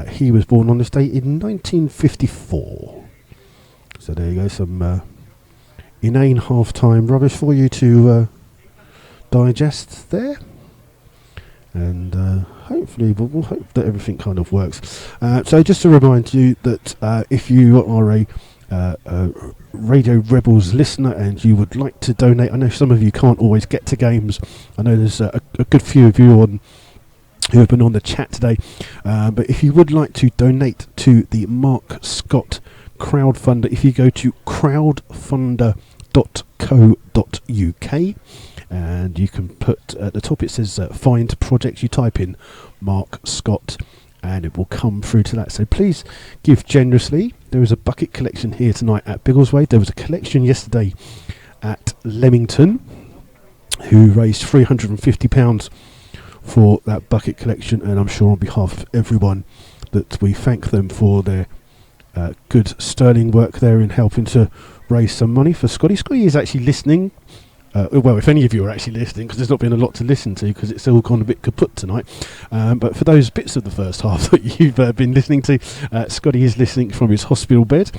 He was born on this day in 1954. So there you go, some inane half-time rubbish for you to digest there. And hopefully we'll hope that everything kind of works. So just to remind you that if you are a Radio Rebels listener and you would like to donate, I know some of you can't always get to games. I know there's a good few of you who have been on the chat today, but if you would like to donate to the Mark Scott crowdfunder, if you go to crowdfunder.co.uk, and you can put at the top, it says find projects. You type in Mark Scott and it will come through to that. So please give generously. There is a bucket collection here tonight at Biggleswade. There was a collection yesterday at Leamington who raised £350 for that bucket collection, and I'm sure on behalf of everyone that we thank them for their good sterling work there in helping to raise some money for Scotty. Scotty is actually listening. Well, if any of you are actually listening, because there's not been a lot to listen to, because it's all gone a bit kaput tonight. But for those bits of the first half that you've been listening to, Scotty is listening from his hospital bed.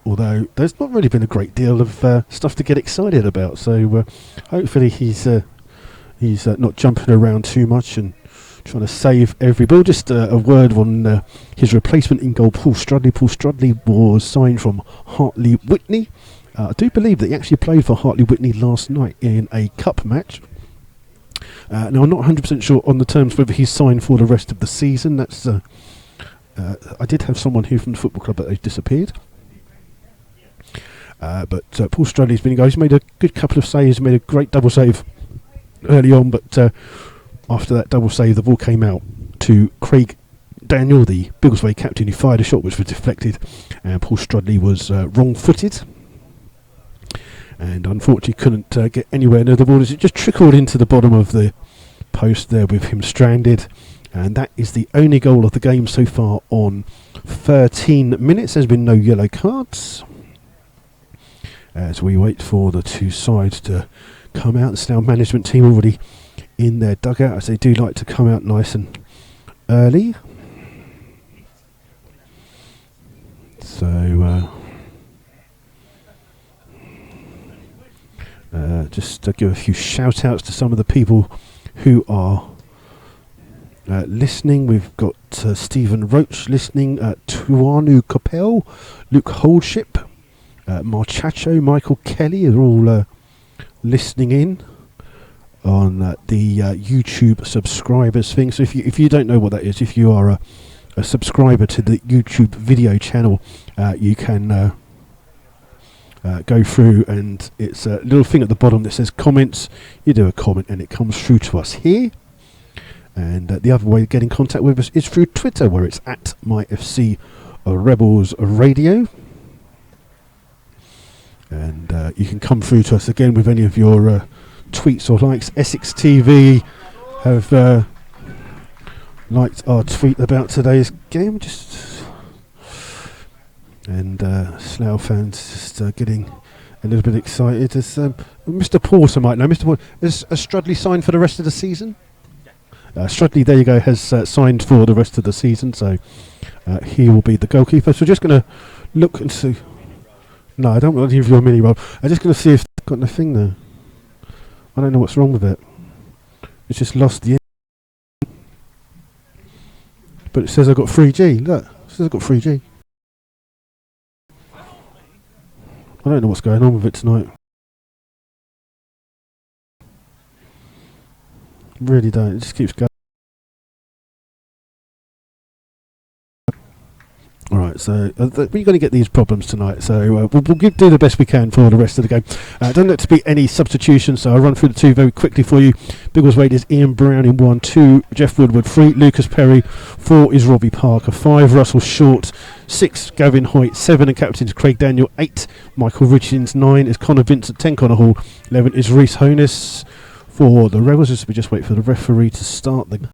Although there's not really been a great deal of stuff to get excited about. So hopefully he's not jumping around too much and trying to save every ball. Just a word on his replacement in goal, Paul Strudley. Paul Strudley was signed from Hartley Whitney. I do believe that he actually played for Hartley Whitney last night in a cup match. Now, I'm not 100% sure on the terms whether he's signed for the rest of the season. That's I did have someone here from the football club, but they've disappeared. But Paul Strudley's been going. He's made a good couple of saves. Made a great double save early on, but after that double save, the ball came out to Craig Daniel, the Biggleswade captain, who fired a shot which was deflected, and Paul Strudley was wrong-footed. And unfortunately couldn't get anywhere near the ball as it just trickled into the bottom of the post there with him stranded. And that is the only goal of the game so far on 13 minutes. There's been no yellow cards as we wait for the two sides to come out. The Slough management team already in their dugout, as they do like to come out nice and early. So just to give a few shout outs to some of the people who are listening. We've got Stephen Roach listening, Tuanu Capel, Luke Holdship, Marchacho, Michael Kelly are all listening in on the YouTube subscribers thing. So if you don't know what that is, if you are a subscriber to the YouTube video channel, you can go through, and it's a little thing at the bottom that says comments. You do a comment and it comes through to us here. And the other way to get in contact with us is through Twitter, where it's at MyFC Rebels Radio. And you can come through to us again with any of your tweets or likes. Essex TV have liked our tweet about today's game. And Slough fans just getting a little bit excited. As Mr. Porter might know, Mr. Porter, is Strudley signed for the rest of the season? Strudley, there you go, has signed for the rest of the season, so he will be the goalkeeper. So we're just going to look and see. No, I don't want to give you a mini roll. I'm just going to see if they've got nothing there. I don't know what's wrong with it. It's just lost the end. But it says I've got 3G. Look, it says I've got 3G. I don't know what's going on with it tonight. Really don't. It just keeps going. Alright, so we're going to get these problems tonight, so we'll do the best we can for the rest of the game. Don't let to be any substitutions, so I'll run through the two very quickly for you. Biggleswade is Ian Brown in 1, 2, Jeff Woodward 3, Lucas Perry 4 is Robbie Parker, 5 Russell Short, 6 Gavin Hoyt, 7 and captains Craig Daniel, 8 Michael Richards, 9 is Connor Vincent, 10 Connor Hall, 11 is Rhys Honus. For the Rebels, as we just wait for the referee to start the...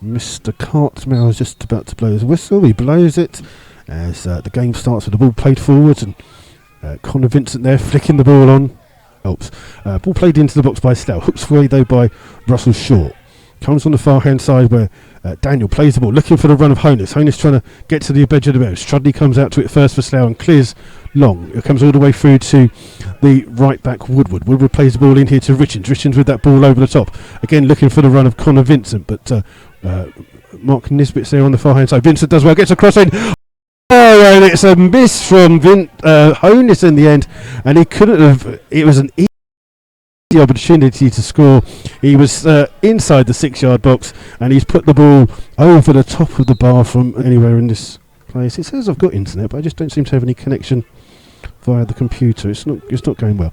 Mr. Cartmel is just about to blow his whistle. He blows it as the game starts with the ball played forwards, and Connor Vincent there flicking the ball on. Oops. Ball played into the box by Slough. Hooks away though by Russell Short. Comes on the far hand side where Daniel plays the ball, looking for the run of Honus. Honus trying to get to the edge of the bow. Strudley comes out to it first for Slough and clears long. It comes all the way through to the right back Woodward. Woodward plays the ball in here to Richards. Richards with that ball over the top. Again looking for the run of Connor Vincent, but Mark Nisbet's there on the far hand side. Vincent does well, gets a cross in. Oh, and it's a miss from Honus in the end, and he couldn't have. It was an easy opportunity to score. He was inside the 6-yard box, and he's put the ball over the top of the bar from anywhere in this place. It says I've got internet, but I just don't seem to have any connection via the computer. It's not going well.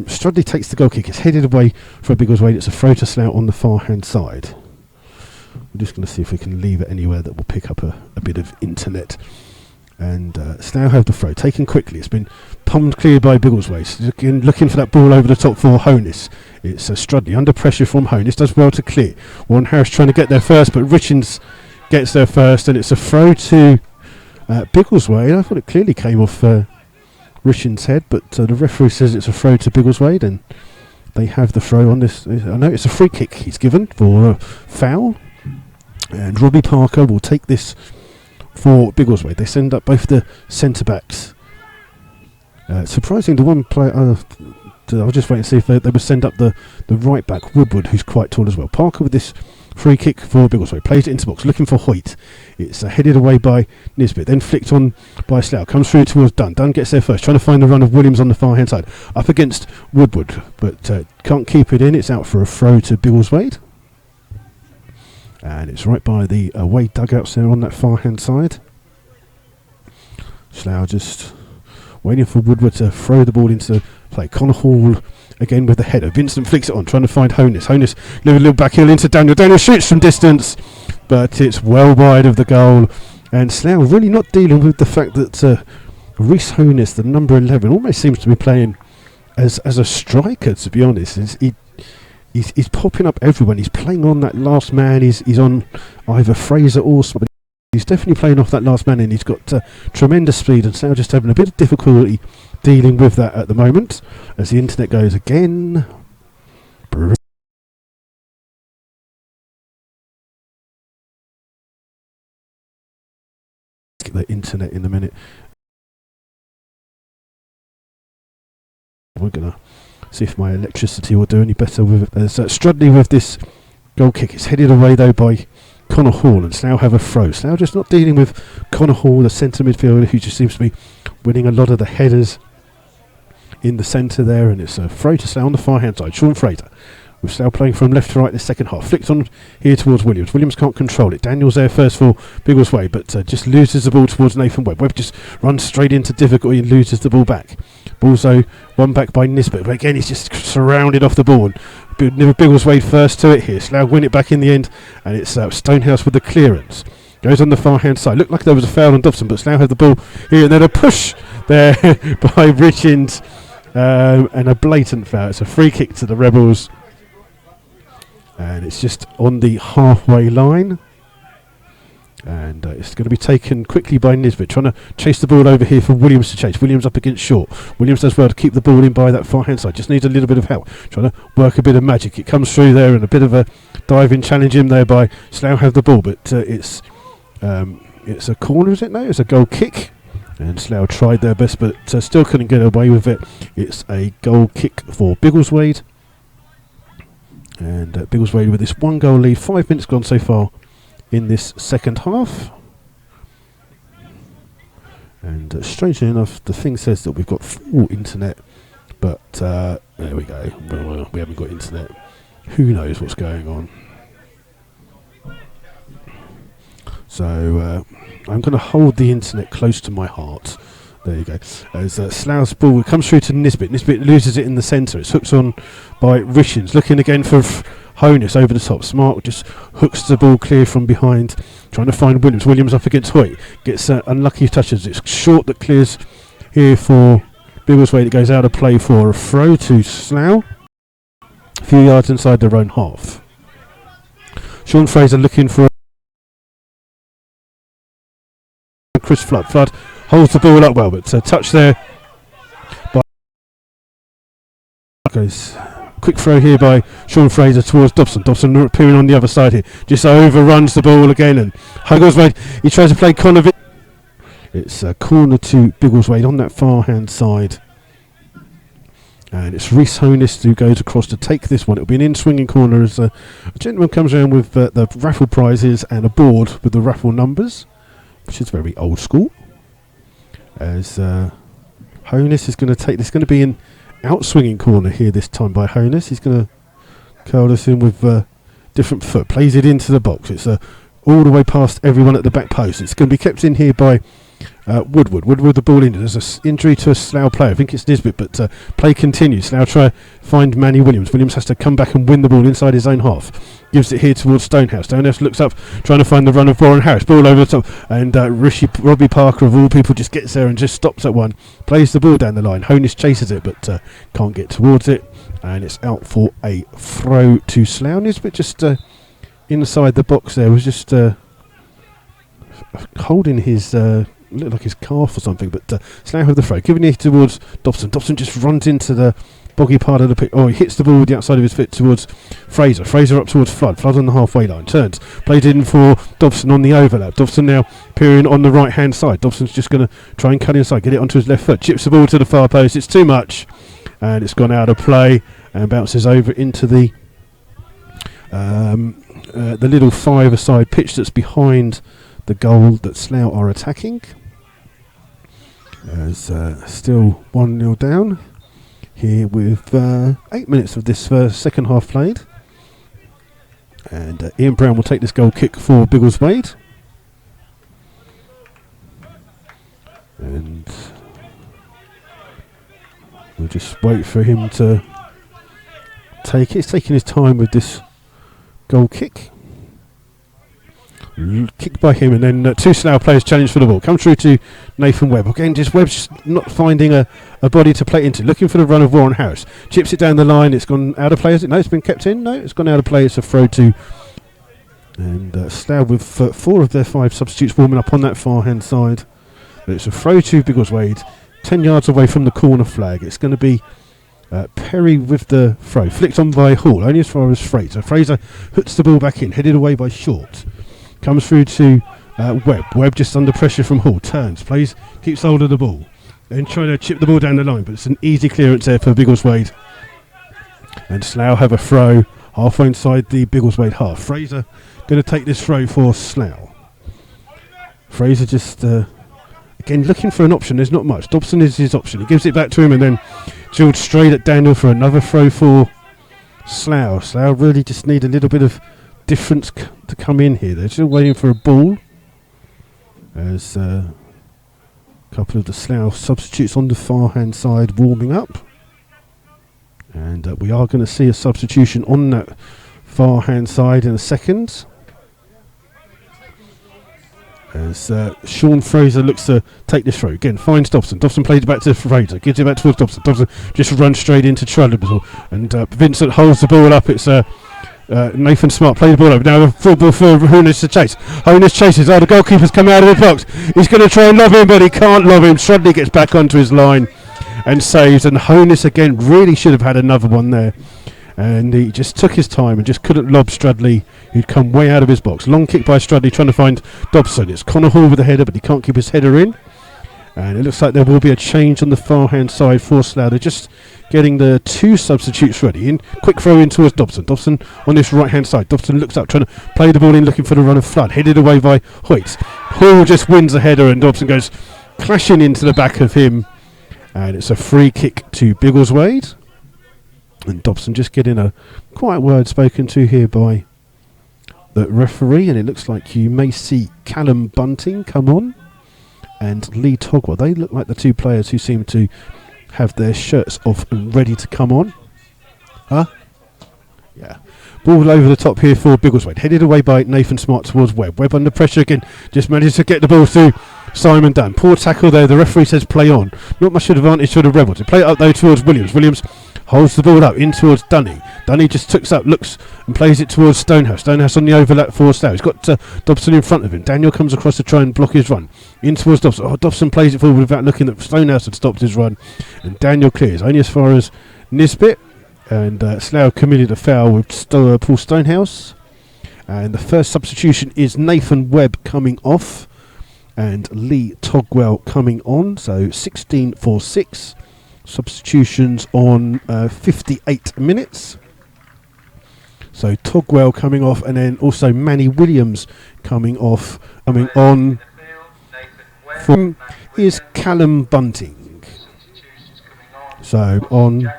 Strudley takes the goal kick. It's headed away for Biggleswade. It's a throw to Slough on the far hand side. We're just going to see if we can leave it anywhere that will pick up a bit of internet. And Slough have the throw taken quickly. It's been pumped clear by Biggleswade. Looking for that ball over the top for Honus. It's Strudley under pressure from Honus. Does well to clear. Warren Harris trying to get there first, but Richards gets there first, and it's a throw to Biggleswade. I thought it clearly came off Richards' head, but the referee says it's a throw to Biggleswade, and they have the throw on this. I know it's a free kick he's given for a foul, and Robbie Parker will take this for Biggleswade. They send up both the centre backs. Surprising, the one player. I'll just wait and see if they would send up the right back Woodward, who's quite tall as well. Parker with this free kick for Biggleswade, plays it into box, looking for Hoyt. It's headed away by Nisbet, then flicked on by Slough, comes through towards Dunn. Dunn gets there first, trying to find the run of Williams on the far hand side, up against Woodward, but can't keep it in. It's out for a throw to Biggleswade, and it's right by the away dugouts there on that far hand side. Slough just waiting for Woodward to throw the ball into play. Connor Hall again with the header. Vincent flicks it on, trying to find Honus. Honus a little back heel into Daniel. Daniel shoots from distance, but it's well wide of the goal. And Slough really not dealing with the fact that Rhys Honus, the number 11, almost seems to be playing as a striker, to be honest. He's popping up everyone. He's playing on that last man. He's on either Fraser or somebody. He's definitely playing off that last man, and he's got tremendous speed, and Slough just having a bit of difficulty dealing with that at the moment as the internet goes again. the internet in a minute. We're going to see if my electricity will do any better with it. There's Strudley with this goal kick. It's headed away though by Connor Hall, and Slough have a throw. Slough just not dealing with Connor Hall, the centre midfielder, who just seems to be winning a lot of the headers in the centre there, and it's a throw to Slough on the far hand side. Sean Fraser with Slough playing from left to right in the second half. Flicked on here towards Williams. Williams can't control it. Daniel's there first for Biggleswade, but just loses the ball towards Nathan Webb. Webb just runs straight into difficulty and loses the ball back. Ball's though won back by Nisbet, but again he's just surrounded off the ball. Biggleswade first to it here. Slough win it back in the end, and it's Stonehouse with the clearance. Goes on the far hand side. Looked like there was a foul on Dobson, but Slough had the ball here, and then a push there by Richins, and a blatant foul. It's a free kick to the Rebels, and it's just on the halfway line, and it's going to be taken quickly by Nisbet, trying to chase the ball over here for Williams to chase. Williams up against Short. Williams does well to keep the ball in by that far hand side. Just needs a little bit of help, trying to work a bit of magic. It comes through there, and a bit of a diving challenge in there by Slough have the ball, but it's a corner, is it? No, it's a goal kick, and Slough tried their best, but still couldn't get away with it. It's a goal kick for Biggleswade, and Biggleswade with this 1 goal lead. 5 minutes gone so far in this second half, and strangely enough the thing says that we've got full internet, but there we go, we haven't got internet. Who knows what's going on? So I'm going to hold the internet close to my heart. There you go. As Slough's ball comes through to Nisbet. Nisbet loses it in the centre. It's hooked on by Richins. Looking again for Honus over the top. Smart just hooks the ball clear from behind, trying to find Williams. Williams up against Hoyt. Gets unlucky touches. It's Short that clears here for Biggleswade. It goes out of play for a throw to Slough, a few yards inside their own half. Sean Fraser looking for Chris Flood. Flood holds the ball up well, but touch there by goes quick throw here by Sean Fraser towards Dobson. Dobson appearing on the other side here, just overruns the ball again, and Biggleswade, he tries to play Connor. It's a corner to Biggleswade on that far hand side, and it's Rhys Honus who goes across to take this one. It'll be an in-swinging corner as a gentleman comes around with the raffle prizes and a board with the raffle numbers, which is very old school. As Honus is going to take this, going to be an out-swinging corner here this time by Honus. He's going to curl this in with different foot, plays it into the box. It's all the way past everyone at the back post. It's going to be kept in here by Woodward. Woodward the ball in. There's an injury to a Slough player. I think it's Nisbet, but play continues. Slough try find Manny Williams. Williams has to come back and win the ball inside his own half. Gives it here towards Stonehouse. Stonehouse looks up, trying to find the run of Warren Harris. Ball over the top, and Robbie Parker of all people just gets there and just stops at one. Plays the ball down the line. Honus chases it, but can't get towards it, and it's out for a throw to Slough. Nisbet just inside the box there was just holding his looked like his calf or something, but Slough with the throw, giving it towards Dobson. Dobson just runs into the boggy part of the pitch. Oh, he hits the ball with the outside of his foot towards Fraser. Fraser up towards Flood. Flood on the halfway line. Turns. Played in for Dobson on the overlap. Dobson now peering on the right hand side. Dobson's just going to try and cut inside, get it onto his left foot. Chips the ball to the far post. It's too much, and it's gone out of play and bounces over into the little 5-a-side pitch that's behind the goal that Slough are attacking. As still 1-0 down here with 8 minutes of this second half played, and Ian Brown will take this goal kick for Biggleswade, and we'll just wait for him to take it. He's taking his time with this goal kick. Kicked by him, and then two Slough players challenge for the ball. Come through to Nathan Webb. Again, just Webb's not finding a body to play into. Looking for the run of Warren Harris. Chips it down the line. It's gone out of play. Is it? No, it's been kept in. No, it's gone out of play. It's a throw to. And Slough with 4 of their 5 substitutes warming up on that far hand side. But it's a throw to Biggleswade, 10 yards away from the corner flag. It's going to be Perry with the throw. Flicked on by Hall, only as far as Fraser. Fraser hooks the ball back in, headed away by Short. Comes through to Webb just under pressure from Hall. Turns, plays, keeps hold of the ball. Then trying to chip the ball down the line, but it's an easy clearance there for Biggleswade. And Slough have a throw halfway inside the Biggleswade half. Fraser going to take this throw for Slough. Fraser just, again, looking for an option. There's not much. Dobson is his option. He gives it back to him and then drilled straight at Daniel for another throw for Slough. Slough really just need a little bit of difference to come in here. They're still waiting for a ball. As a couple of the Slough substitutes on the far hand side warming up. And we are going to see a substitution on that far hand side in a second. As Sean Fraser looks to take this throw. Again, finds Dobson. Dobson plays it back to Fraser. Gives it back towards Dobson. Dobson just runs straight into Trudley. And Vincent holds the ball up. It's Nathan Smart played the ball over. Now a full ball for Honus to chase. Honus chases. The goalkeeper's come out of the box. He's going to try and lob him, but he can't lob him. Trudley gets back onto his line and saves. And Honus again really should have had another one there. And he just took his time and just couldn't lob Strudley, who'd come way out of his box. Long kick by Strudley trying to find Dobson. It's Connor Hall with the header, but he can't keep his header in. And it looks like there will be a change on the far hand side for Slough. They're just getting the two substitutes ready. In quick throw in towards Dobson. Dobson on this right hand side. Dobson looks up, trying to play the ball in, looking for the run of flood. Headed away by Hoyt. Hall just wins the header, and Dobson goes clashing into the back of him. And it's a free kick to Biggleswade. And Dobson just getting a quiet word spoken to here by the referee. And it looks like you may see Callum Bunting come on and Lee Togwell. They look like the two players who seem to have their shirts off and ready to come on. Yeah. Ball over the top here for Biggleswade. Headed away by Nathan Smart towards Webb. Webb under pressure again. Just managed to get the ball through Simon Dunn. Poor tackle there. The referee says play on. Not much advantage for the Rebels. They play it up though towards Williams. Williams holds the ball up in towards Dunny. Dunny just tucks up, looks and plays it towards Stonehouse. Stonehouse on the overlap for Slough. He's got Dobson in front of him. Daniel comes across to try and block his run. In towards Dobson. Dobson plays it forward without looking that Stonehouse had stopped his run. And Daniel clears only as far as Nisbet. And Slough committed a foul with Paul Stonehouse. And the first substitution is Nathan Webb coming off and Lee Togwell coming on. So 16 for 6. Substitutions on 58 minutes. So Togwell coming off, and then also Manny Williams coming off. On from is Callum Bunting. So on.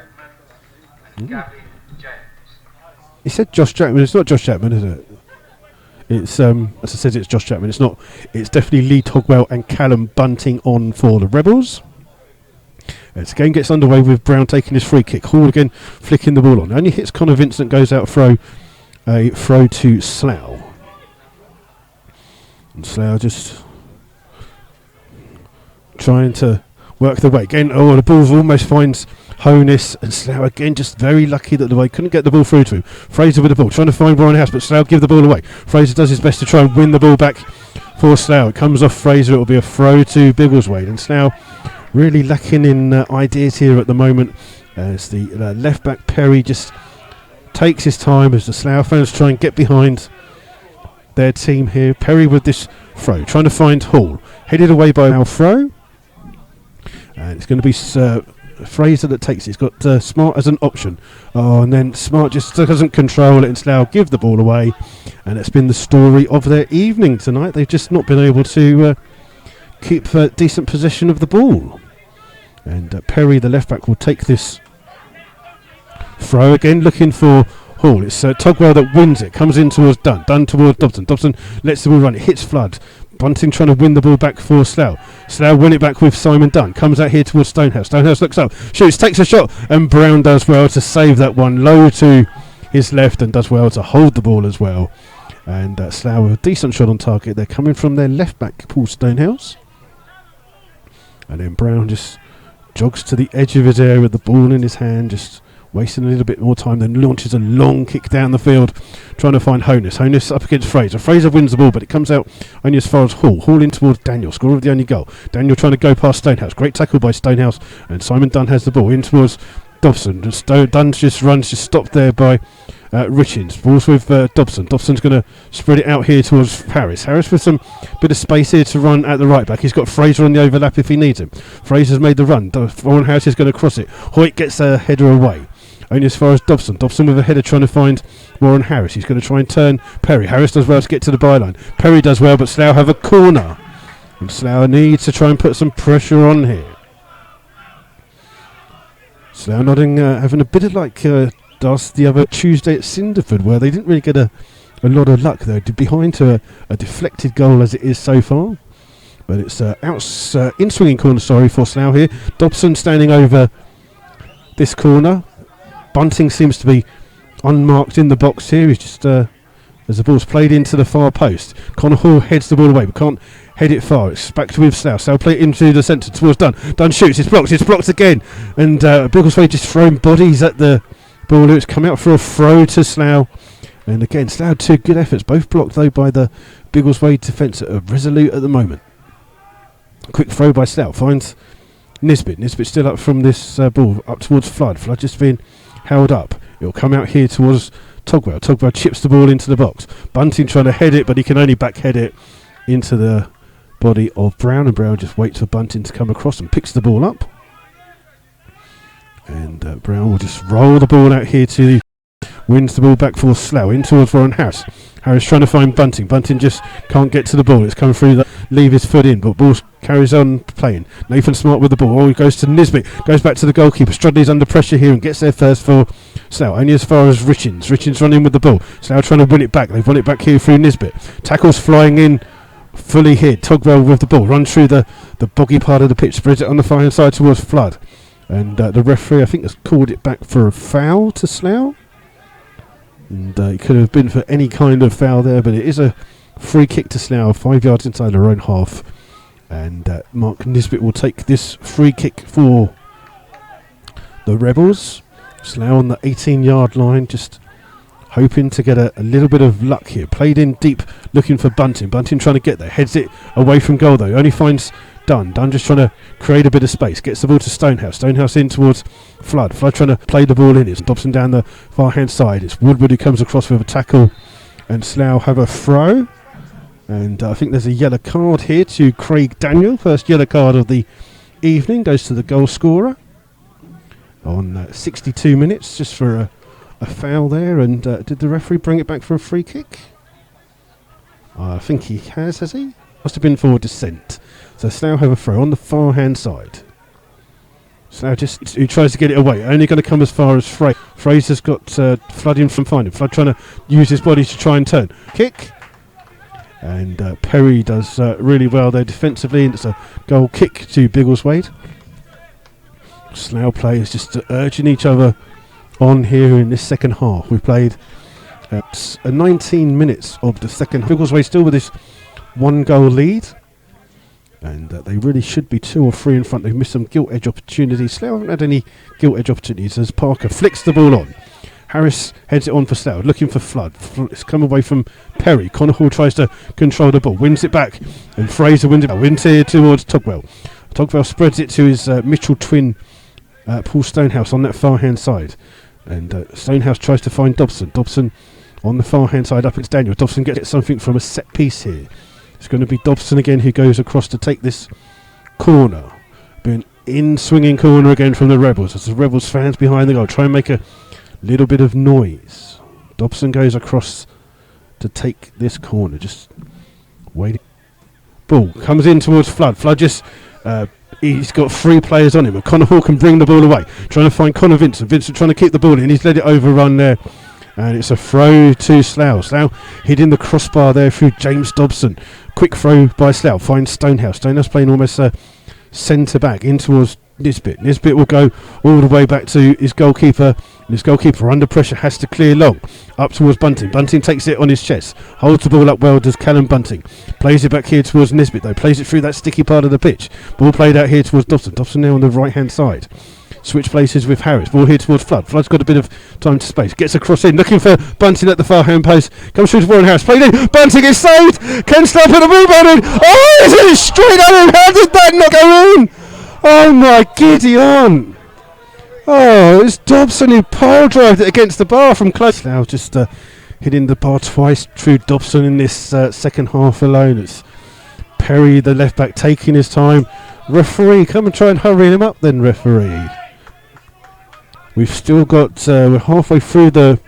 He said Josh Jackman. It's not Josh Jackman, is it? It's as I said, it's Josh Jackman. It's not. It's definitely Lee Togwell and Callum Bunting on for the Rebels. As the game gets underway with Brown taking his free kick. Hall again flicking the ball on. Only hits Connor Vincent, goes out a throw to Slough. And Slough just trying to work the way. Again, the ball almost finds Honus, and Slough again just very lucky that they couldn't get the ball through to him. Fraser with the ball, trying to find Brian House, but Slough give the ball away. Fraser does his best to try and win the ball back for Slough. It comes off Fraser, it will be a throw to Biggleswade, and Slough really lacking in ideas here at the moment, as the left back Perry just takes his time as the Slough fans try and get behind their team here. Perry with this throw, trying to find Hall, headed away by Alfro, and it's going to be Fraser that takes it. He's got Smart as an option. And then Smart just doesn't control it, and Slough give the ball away. And it's been the story of their evening tonight. They've just not been able to keep decent possession of the ball. And Perry, the left back, will take this throw again, looking for Hall. It's Togwell that wins it. Comes in towards Dunn. Dunn towards Dobson. Dobson lets the ball run. It hits Flood. Bunting trying to win the ball back for Slough. Slough win it back with Simon Dunn. Comes out here towards Stonehouse. Stonehouse looks up, shoots, takes a shot, and Brown does well to save that one low to his left, and does well to hold the ball as well. And Slough with a decent shot on target. They're coming from their left back, Paul Stonehouse. And then Brown just jogs to the edge of his area with the ball in his hand, just wasting a little bit more time, then launches a long kick down the field, trying to find Honus. Honus up against Fraser. Fraser wins the ball, but it comes out only as far as Hall. Hall in towards Daniel, scorer of the only goal. Daniel trying to go past Stonehouse. Great tackle by Stonehouse, and Simon Dunn has the ball in towards Dobson. Dunn's just runs, just stopped there by Richins. Ball's with Dobson. Dobson's going to spread it out here towards Harris. Harris with some bit of space here to run at the right back. He's got Fraser on the overlap if he needs him. Fraser's made the run. Warren Harris is going to cross it. Hoyt gets a header away. Only as far as Dobson. Dobson with a header trying to find Warren Harris. He's going to try and turn Perry. Harris does well to get to the byline. Perry does well, but Slough have a corner. And Slough needs to try and put some pressure on here. Slough having a bit of like does the other Tuesday at Cinderford, where they didn't really get a lot of luck there. Behind to a deflected goal as it is so far. But it's in-swinging corner, for Slough here. Dobson standing over this corner. Bunting seems to be unmarked in the box here. He's just as the ball's played into the far post. Connor Hall heads the ball away, but can't head it far. It's back to with Slough. Slough play it into the centre towards Dunn. Dunn shoots. It's blocked again. And Biggleswade just throwing bodies at the ball. It's come out for a throw to Slough. And again, Slough, two good efforts. Both blocked though by the Biggleswade defence that are resolute at the moment. Quick throw by Slough. Finds Nisbet. Nisbet still up from this ball. Up towards Flood. Flood just being held up. It'll come out here towards Togwell. Togwell chips the ball into the box. Bunting trying to head it, but he can only backhead it into the body of Brown, and Brown just waits for Bunting to come across and picks the ball up. And Brown will just roll the ball out here to wins the ball back for Slough in towards Warren Harris. Harris trying to find Bunting. Bunting just can't get to the ball. It's coming through leave his foot in, but ball carries on playing. Nathan Smart with the ball. He goes to Nisbet. Goes back to the goalkeeper. Strudley's under pressure here and gets there first for Slough. Only as far as Richins. Richins running with the ball. Slough trying to win it back. They've won it back here through Nisbet. Tackles flying in. Fully hit. Togwell with the ball. Runs through the boggy part of the pitch. Spreads it on the far hand side towards Flood. And the referee, I think, has called it back for a foul to Slough. And it could have been for any kind of foul there, but it is a free kick to Slough, 5 yards inside their own half. And Mark Nisbet will take this free kick for the Rebels. Slough on the 18-yard line, just hoping to get a little bit of luck here. Played in deep, looking for Bunting. Bunting trying to get there. Heads it away from goal, though. Only finds Dunn. Dunn just trying to create a bit of space. Gets the ball to Stonehouse. Stonehouse in towards Flood. Flood trying to play the ball in. It's Dobson down the far-hand side. It's Woodward who comes across with a tackle. And Slough have a throw. And I think there's a yellow card here to Craig Daniel. First yellow card of the evening. Goes to the goal scorer. On 62 minutes, just for a foul there. And did the referee bring it back for a free kick? I think he has he? Must have been for dissent. So Slough have a throw on the far hand side. Slough who tries to get it away. Only going to come as far as Fraser. Fraser's got Flood in from finding. Flood trying to use his body to try and turn. Kick. And Perry does really well there defensively. And it's a goal kick to Biggleswade. Slough players just urging each other on here in this second half. We've played 19 minutes of the second half. Biggleswade still with this 1-goal lead. And they really should be 2 or 3 in front. They've missed some gilt edge opportunities. Slough haven't had any gilt edge opportunities as Parker flicks the ball on. Harris heads it on for Slough, looking for Flood. It's come away from Perry. Connor Hall tries to control the ball, wins it back, and Fraser wins it back. Wins here towards Togwell. Togwell spreads it to his Mitchell twin, Paul Stonehouse, on that far-hand side. And Stonehouse tries to find Dobson. Dobson on the far-hand side, up it's Daniel. Dobson gets something from a set piece here. It's going to be Dobson again who goes across to take this corner. Being in swinging corner again from the Rebels. As the Rebels fans behind the goal try and make a little bit of noise. Dobson goes across to take this corner. Just waiting. Ball comes in towards Flood. Flood just he's got 3 players on him. And Connor Hall can bring the ball away. Trying to find Connor Vincent. Vincent trying to keep the ball in. He's let it overrun there. And it's a throw to Slough. Slough hitting the crossbar there through James Dobson. Quick throw by Slough. Finds Stonehouse. Stonehouse playing almost centre back in towards Nisbet. Nisbet will go all the way back to his goalkeeper. And his goalkeeper under pressure has to clear long. Up towards Bunting. Bunting takes it on his chest. Holds the ball up well, does Callum Bunting. Plays it back here towards Nisbet though. Plays it through that sticky part of the pitch. Ball played out here towards Dobson. Dobson now on the right hand side. Switch places with Harris. Ball here towards Flood. Flood's got a bit of time to space. Gets across in. Looking for Bunting at the far hand post. Comes through to Warren Harris. Played in. Bunting is saved. Can Slough put the rebound in. Oh, is it straight at him? How did that not go in? Oh my Gideon. Oh, it's Dobson who pile drived it against the bar from close. Now just hitting the bar twice. True Dobson in this second half alone. It's Perry, the left back, taking his time. Referee, come and try and hurry him up then, referee. We've still got, we're halfway through the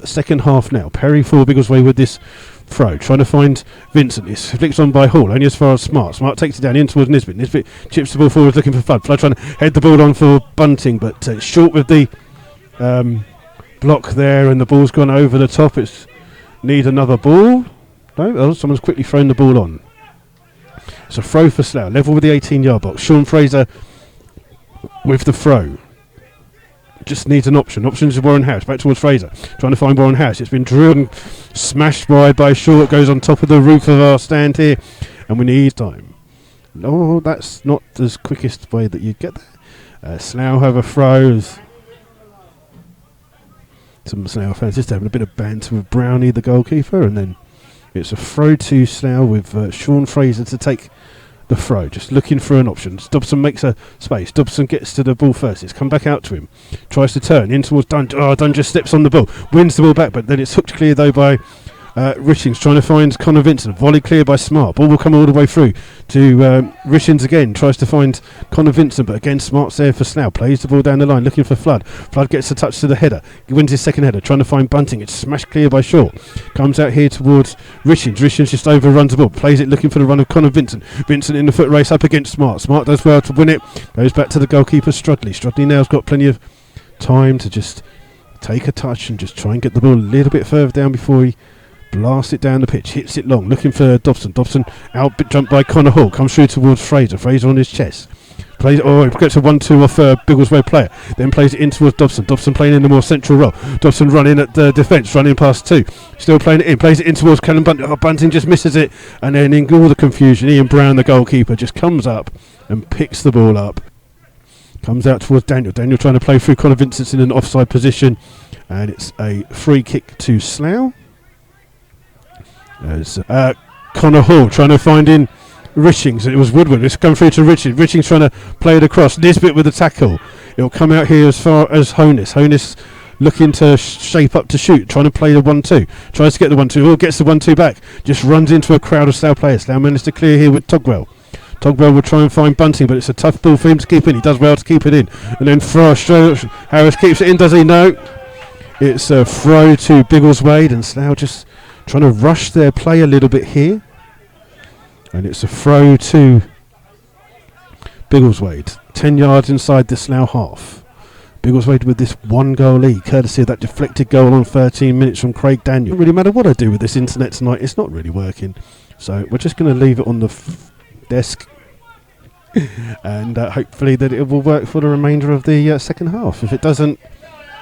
second half now. Perry for Biggleswade with this throw, trying to find Vincent. It's flicked on by Hall, only as far as Smart. Smart takes it down in towards Nisbet. Nisbet chips the ball forward, looking for Flood. Flood trying to head the ball on for Bunting, but short with the block there, and the ball's gone over the top. It's need another ball. No, oh, someone's quickly thrown the ball on. It's a throw for Slough, level with the 18-yard box. Sean Fraser with the throw. Just needs an option. Options is Warren House. Back towards Fraser. Trying to find Warren House. It's been drilled and smashed wide by Shaw. It goes on top of the roof of our stand here. And we need time. No, that's not the quickest way that you get there. Slough have a throw. Some Slough fans just having a bit of banter with Brownie, the goalkeeper. And then it's a throw to Slough with Sean Fraser to take the throw, just looking for an option. Dobson makes a space. Dobson gets to the ball first. It's come back out to him. Tries to turn in towards Dunn. Oh, Dunn just steps on the ball. Wins the ball back, but then it's hooked clear though by Richings, trying to find Connor Vincent. Volley clear by Smart. Ball will come all the way through to Richings again. Tries to find Connor Vincent, but again Smart's there for Slough. Plays the ball down the line, looking for Flood. Flood gets a touch to the header. He wins his second header, trying to find Bunting. It's smashed clear by Shaw. Comes out here towards Richings. Richings just overruns the ball. Plays it looking for the run of Connor Vincent. Vincent in the foot race up against Smart. Smart does well to win it. Goes back to the goalkeeper Strudley. Strudley now's got plenty of time to just take a touch and just try and get the ball a little bit further down before he blasts it down the pitch. Hits it long, looking for Dobson. Dobson out jumped by Connor Hall. Comes through towards Fraser. Fraser on his chest. Plays. Oh, he gets a 1-2 off Biggleswade player. Then plays it in towards Dobson. Dobson playing in the more central role. Dobson running at the defence, running past two. Still playing it in. Plays it in towards Callum Bunting. Oh, Bunting just misses it. And then in all the confusion, Ian Brown, the goalkeeper, just comes up and picks the ball up. Comes out towards Daniel. Daniel trying to play through Connor Vincent in an offside position. And it's a free kick to Slough. There's Connor Hall trying to find in Richings. It was Woodward. It's come through to Richings. Richings trying to play it across. Nisbet with the tackle. It'll come out here as far as Honus. Honus looking to shape up to shoot. Trying to play the 1-2. Tries to get the 1-2. Oh, gets the 1-2 back. Just runs into a crowd of Slough players. Slough managed to clear here with Togwell. Togwell will try and find Bunting, but it's a tough ball for him to keep in. He does well to keep it in. And then Harris keeps it in. Does he? No. It's a throw to Biggleswade, and Slough just trying to rush their play a little bit here. And it's a throw to Biggleswade. 10 yards inside the Slough half. Biggleswade with this 1-goal lead, courtesy of that deflected goal on 13 minutes from Craig Daniel. Doesn't really matter what I do with this internet tonight, it's not really working. So we're just going to leave it on the desk. And hopefully that it will work for the remainder of the second half. If it doesn't,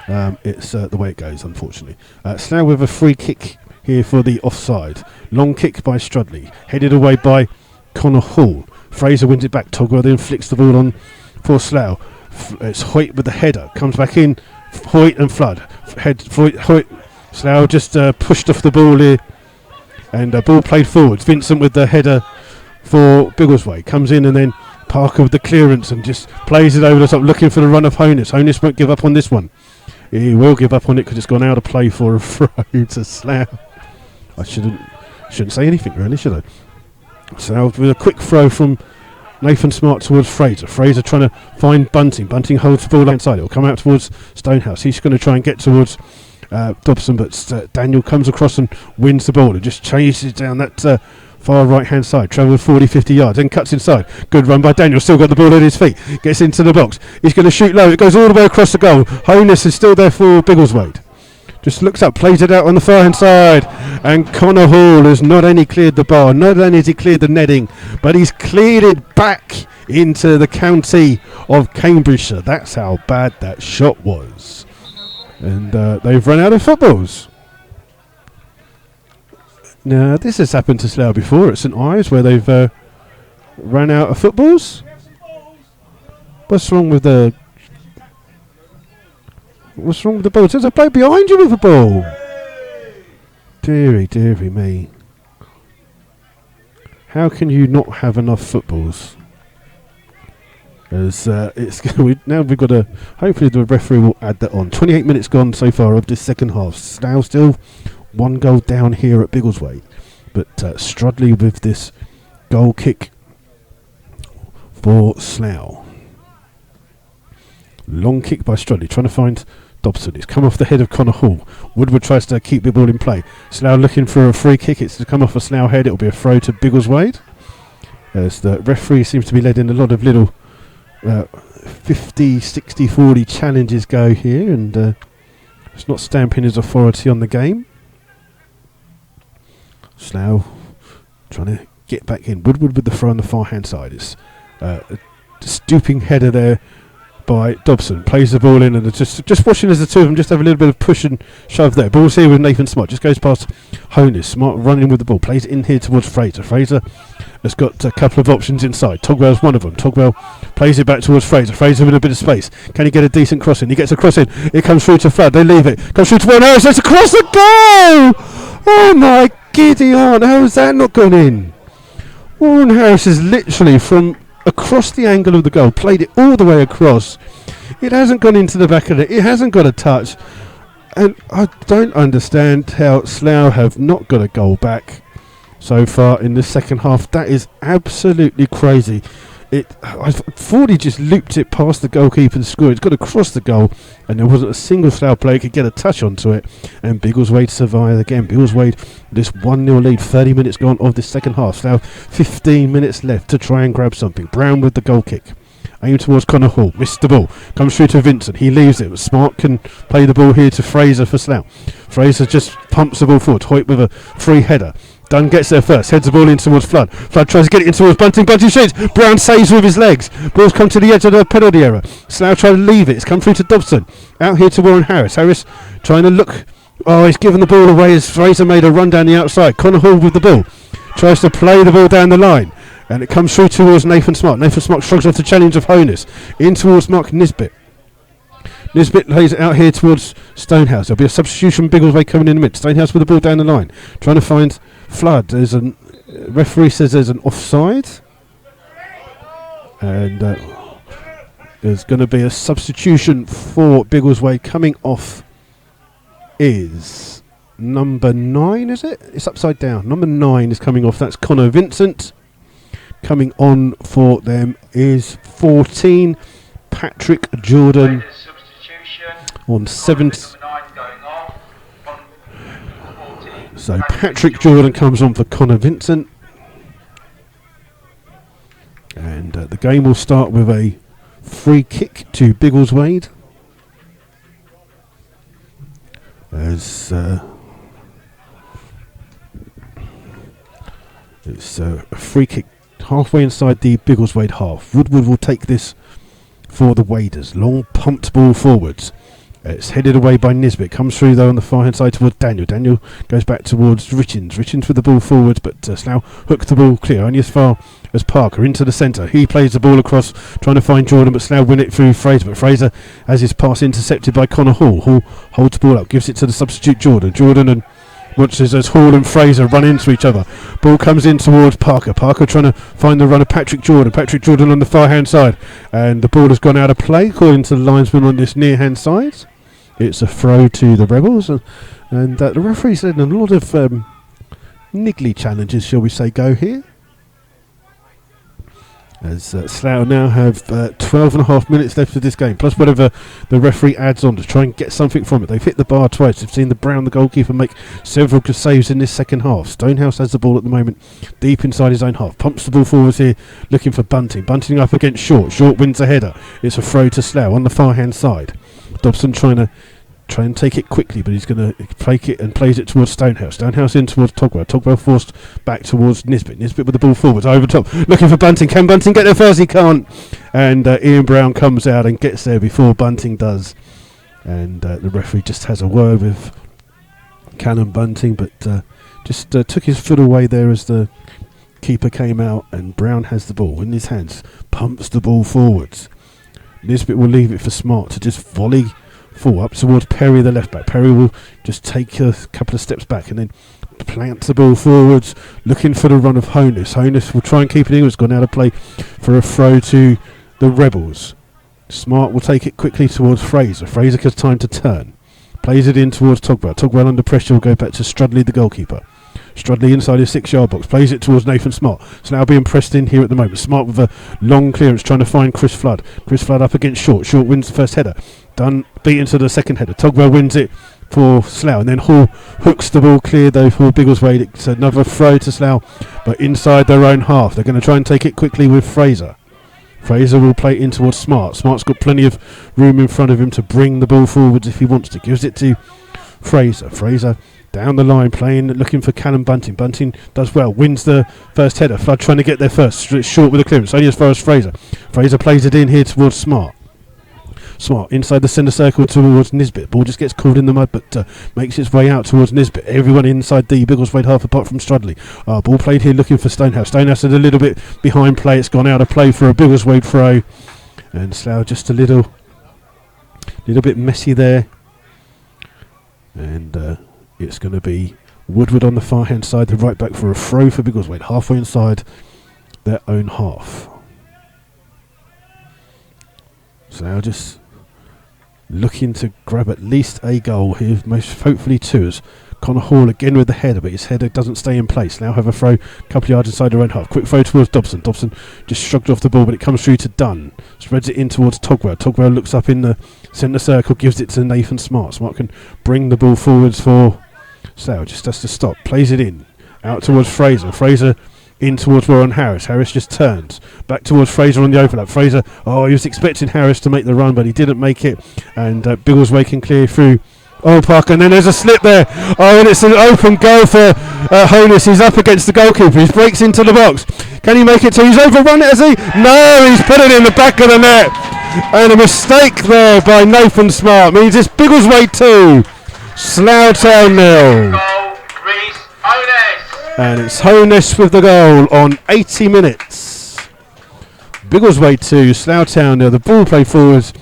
it's the way it goes, unfortunately. Slough with a free kick here for the offside. Long kick by Strudley. Headed away by Connor Hall. Fraser wins it back. Togwell then flicks the ball on for Slough. It's Hoyt with the header. Comes back in. Hoyt and Flood. Hoyt. Slough just pushed off the ball here. And ball played forwards. Vincent with the header for Biggleswade. Comes in and then Parker with the clearance and just plays it over the top. Looking for the run of Honus. Honus won't give up on this one. He will give up on it because it's gone out of play for a throw to Slough. I shouldn't say anything really, should I? So with a quick throw from Nathan Smart towards Fraser. Fraser trying to find Bunting. Bunting holds the ball outside. It'll come out towards Stonehouse. He's going to try and get towards Dobson, but Daniel comes across and wins the ball and just chases down that far right hand side, travels 40-50 yards, then cuts inside. Good run by Daniel, still got the ball at his feet, gets into the box. He's going to shoot low, it goes all the way across the goal. Honus is still there for Biggleswade. Just looks up, plays it out on the far hand side, and Connor Hall has not only cleared the bar, not only has he cleared the netting, but he's cleared it back into the county of Cambridgeshire. That's how bad that shot was. And they've run out of footballs. Now, this has happened to Slough before at St Ives, where they've run out of footballs. What's wrong with the ball? There's a bloke behind you with a ball. Deary me. How can you not have enough footballs? As we've got to, hopefully the referee will add that on. 28 minutes gone so far of this second half. Slough still 1 goal down here at Biggleswade, but Strudley with this goal kick for Slough. Long kick by Strudley, trying to find Dobson. It's come off the head of Connor Hall. Woodward tries to keep the ball in play. Slough looking for a free kick. It's to come off a Slough head. It'll be a throw to Biggleswade, as the referee seems to be letting a lot of little 50, 60, 40 challenges go here, and it's not stamping his authority on the game. Slough trying to get back in. Woodward with the throw on the far hand side. It's a stooping header there by Dobson. Plays the ball in, and just watching as the two of them just have a little bit of push and shove there. Ball's here with Nathan Smart. Just goes past Honus. Smart running with the ball. Plays it in here towards Fraser. Fraser has got a couple of options inside. Togwell's one of them. Togwell plays it back towards Fraser. Fraser with a bit of space. Can he get a decent cross in? He gets a cross in. It comes through to Flood. They leave it. Comes through to Warren Harris. It's across the goal! Oh my giddy aunt. How has that not gone in? Warren Harris is literally from across the angle of the goal. Played it all the way across. It hasn't gone into the back of it. It hasn't got a touch. And I don't understand how Slough have not got a goal back so far in the second half. That is absolutely crazy. I thought he just looped it past the goalkeeper and scored. It's got across the goal, and there wasn't a single Slough player could get a touch onto it. And Biggleswade survived again. Biggleswade, this 1-0 lead, 30 minutes gone of the second half. Slough 15 minutes left to try and grab something. Brown with the goal kick. Aim towards Connor Hall. Missed the ball. Comes through to Vincent. He leaves it. Smart can play the ball here to Fraser for Slough. Fraser just pumps the ball forward. Hoyt with a free header. Dunn gets there first, heads the ball in towards Flood. Flood tries to get it in towards Bunting. Bunting shoots. Brown saves with his legs. Ball's come to the edge of the penalty area. Slough trying to leave it. It's come through to Dobson. Out here to Warren Harris. Harris trying to look. Oh, he's given the ball away as Fraser made a run down the outside. Connor Hall with the ball. Tries to play the ball down the line. And it comes through towards Nathan Smart. Nathan Smart shrugs off the challenge of Honus. In towards Mark Nisbet. Nisbet lays it out here towards Stonehouse. There'll be a substitution. Biggleswade coming in the mid. Stonehouse with the ball down the line. Trying to find Flood. There's a referee says there's an offside. And there's going to be a substitution for Biggleswade. Coming off is number 9, is it? It's upside down. Number 9 is coming off. That's Connor Vincent. Coming on for them is 14, Patrick Jordan on 7. So Patrick Jordan comes on for Connor Vincent. And the game will start with a free kick to Biggleswade. As it's a free kick halfway inside the Biggleswade half. Woodward will take this for the Waders. Long pumped ball forwards. It's headed away by Nisbet. Comes through though on the far hand side towards Daniel. Daniel goes back towards Richins. Richins with the ball forwards, but Slough hooks the ball clear. Only as far as Parker into the centre. He plays the ball across, trying to find Jordan, but Slough win it through Fraser. But Fraser has his pass intercepted by Connor Hall. Hall holds the ball up, gives it to the substitute Jordan. Jordan and watches as Hall and Fraser run into each other. Ball comes in towards Parker. Parker trying to find the run of Patrick Jordan. Patrick Jordan on the far hand side. And the ball has gone out of play, according to the linesman on this near hand side. It's a throw to the Rebels. And the referee's letting a lot of niggly challenges, shall we say, go here. As Slough now have 12 and a half minutes left of this game, plus whatever the referee adds on to try and get something from it. They've hit the bar twice. They've seen the Brown, the goalkeeper, make several good saves in this second half. Stonehouse has the ball at the moment, deep inside his own half. Pumps the ball forwards here, looking for Bunting. Bunting up against Short. Short wins a header. It's a throw to Slough on the far hand side. Dobson trying to take it quickly, but he's going to take it and plays it towards Stonehouse. Stonehouse in towards Togwell. Togwell forced back towards Nisbet. Nisbet with the ball forwards over top, looking for Bunting. Can Bunting get there first? He can't. And Ian Brown comes out and gets there before Bunting does. And the referee just has a word with Callum Bunting, but just took his foot away there as the keeper came out, and Brown has the ball in his hands, pumps the ball forwards. Nisbet will leave it for Smart to just volley full up towards Perry, the left back. Perry will just take a couple of steps back and then plant the ball forwards, looking for the run of Honus. Honus will try and keep it in. It's gone out of play for a throw to the Rebels. Smart will take it quickly towards Fraser. Fraser has time to turn. Plays it in towards Togwell. Togwell under pressure will go back to Strudley, the goalkeeper. Strudley inside his 6-yard box. Plays it towards Nathan Smart. It's now being pressed in here at the moment. Smart with a long clearance trying to find Chris Flood. Chris Flood up against Short. Short wins the first header. Dunn beaten to the second header. Togwell wins it for Slough. And then Hall hooks the ball clear though for Biggleswade. It's another throw to Slough, but inside their own half. They're going to try and take it quickly with Fraser. Fraser will play it in towards Smart. Smart's got plenty of room in front of him to bring the ball forwards if he wants to. Gives it to Fraser. Fraser down the line playing, looking for Callum Bunting. Bunting does well, wins the first header. Flood trying to get there first. It's short with a clearance, only as far as Fraser. Fraser plays it in here towards Smart. Smart inside the centre circle towards Nisbet. Ball just gets caught in the mud, but makes its way out towards Nisbet. Everyone inside the Biggleswade half apart from Strudley. Ball played here looking for Stonehouse. Stonehouse is a little bit behind play. It's gone out of play for a Biggleswade throw. And Slough just a little bit messy there. And it's going to be Woodward on the far hand side, the right back for a throw for Biggleswade. Halfway inside their own half. Slough just looking to grab at least a goal here, most hopefully two, as Connor Hall again with the header, but his header doesn't stay in place. Now have a throw a couple of yards inside their own half. Quick throw towards Dobson. Dobson just shrugged off the ball, but it comes through to Dunn. Spreads it in towards Togwell. Togwell looks up in the centre circle, gives it to Nathan Smart. Smart can bring the ball forwards for Slough, just has to stop. Plays it in, out towards Fraser. Fraser in towards Warren Harris. Harris just turns back towards Fraser on the overlap. Fraser, he was expecting Harris to make the run, but he didn't make it. And Biggleswade can clear through Old Park, and then there's a slip there. And it's an open goal for Honus. He's up against the goalkeeper. He breaks into the box. Can he make it to? He's overrun it, has he? No, he's put it in the back of the net. And a mistake there by Nathan Smart means it's Biggleswade 2, Slough Town 0. And it's Honus with the goal on 80 minutes. Biggleswade 2, Slough Town 0. The ball played forwards,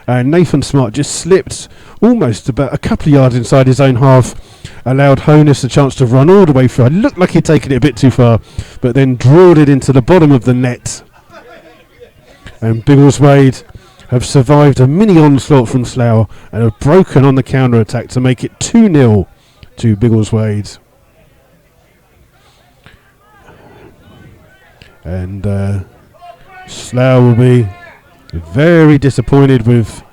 and Nathan Smart just slipped almost about a couple of yards inside his own half. Allowed Honus a chance to run all the way through. It looked like he'd taken it a bit too far, but then drawed it into the bottom of the net. And Biggleswade have survived a mini onslaught from Slough and have broken on the counter-attack to make it 2-0 to Biggleswade. And Slough will be very disappointed with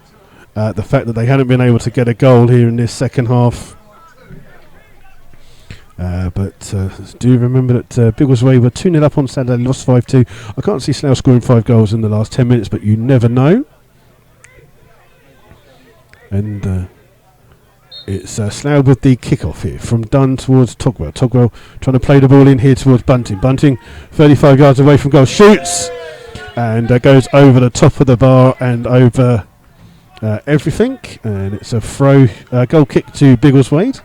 the fact that they hadn't been able to get a goal here in this second half. But do remember that Biggleswade were 2-0 up on Saturday, lost 5-2. I can't see Slough scoring 5 goals in the last 10 minutes, but you never know. And it's Slough with the kick-off here from Dunn towards Togwell. Togwell trying to play the ball in here towards Bunting. Bunting 35 yards away from goal, shoots and goes over the top of the bar and over everything. And it's a throw, goal kick to Biggleswade.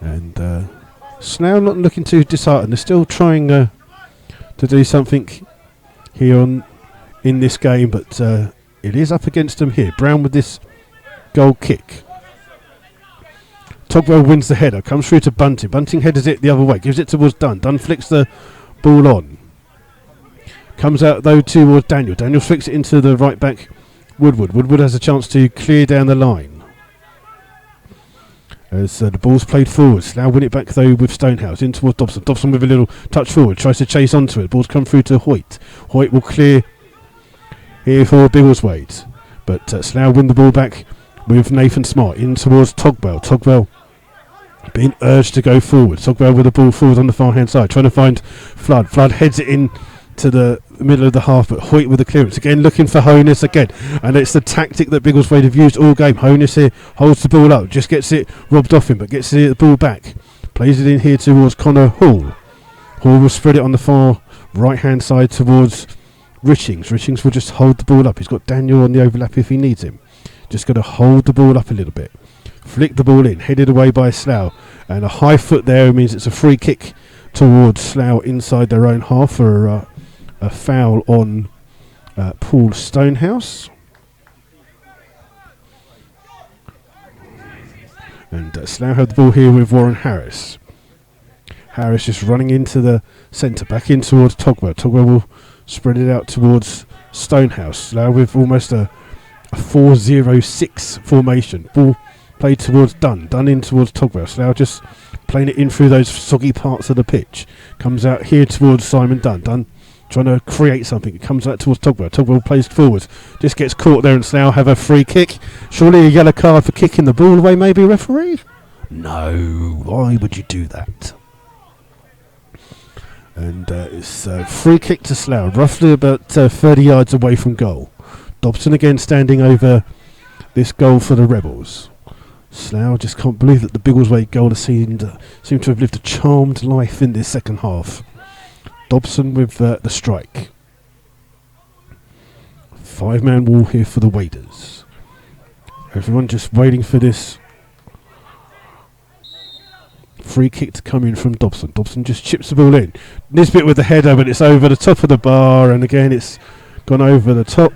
And Slough not looking too disheartened. They're still trying to do something here in this game, but it is up against them here. Brown with this goal kick. Togwell wins the header, comes through to Bunting. Bunting headers it the other way, gives it towards Dunn. Dunn flicks the ball on. Comes out though towards Daniel. Daniel flicks it into the right back Woodward. Woodward has a chance to clear down the line. As the ball's played forward. Slough win it back though with Stonehouse. In towards Dobson. Dobson with a little touch forward. Tries to chase onto it. Ball's come through to Hoyt. Hoyt will clear here for Biggleswade. But Slough win the ball back with Nathan Smart in towards Togwell. Togwell being urged to go forward. Togwell with the ball forward on the far hand side, trying to find Flood. Flood heads it in to the middle of the half, but Hoyt with the clearance again, looking for Honus again, and it's the tactic that Biggleswade have used all game. Honus here holds the ball up, just gets it robbed off him, but gets the ball back, plays it in here towards Connor Hall. Hall will spread it on the far right hand side towards Richings. Richings will just hold the ball up. He's got Daniel on the overlap if he needs him. Just got to hold the ball up a little bit. Flick the ball in, headed away by Slough, and a high foot there means it's a free kick towards Slough inside their own half for a foul on Paul Stonehouse. And Slough had the ball here with Warren Harris. Harris just running into the centre, back in towards Togwell. Togwell will spread it out towards Stonehouse. Now with almost a 4-0-6 formation. Ball played towards Dunn in towards Togwell. Slough just playing it in through those soggy parts of the pitch. Comes out here towards Simon Dunn trying to create something. It comes out towards Togwell. Togwell plays forward. Just gets caught there and Slough have a free kick. Surely a yellow card for kicking the ball away, maybe, referee? No, why would you do that? And it's a free kick to Slough, roughly about 30 yards away from goal. Dobson again standing over this goal for the Rebels. Slough just can't believe that the Biggleswade goal seemed to have lived a charmed life in this second half. Dobson with the strike. 5-man wall here for the Waders. Everyone just waiting for this free kick to come in from Dobson. Dobson just chips the ball in. Nisbet with the header, but it's over the top of the bar, and again it's gone over the top.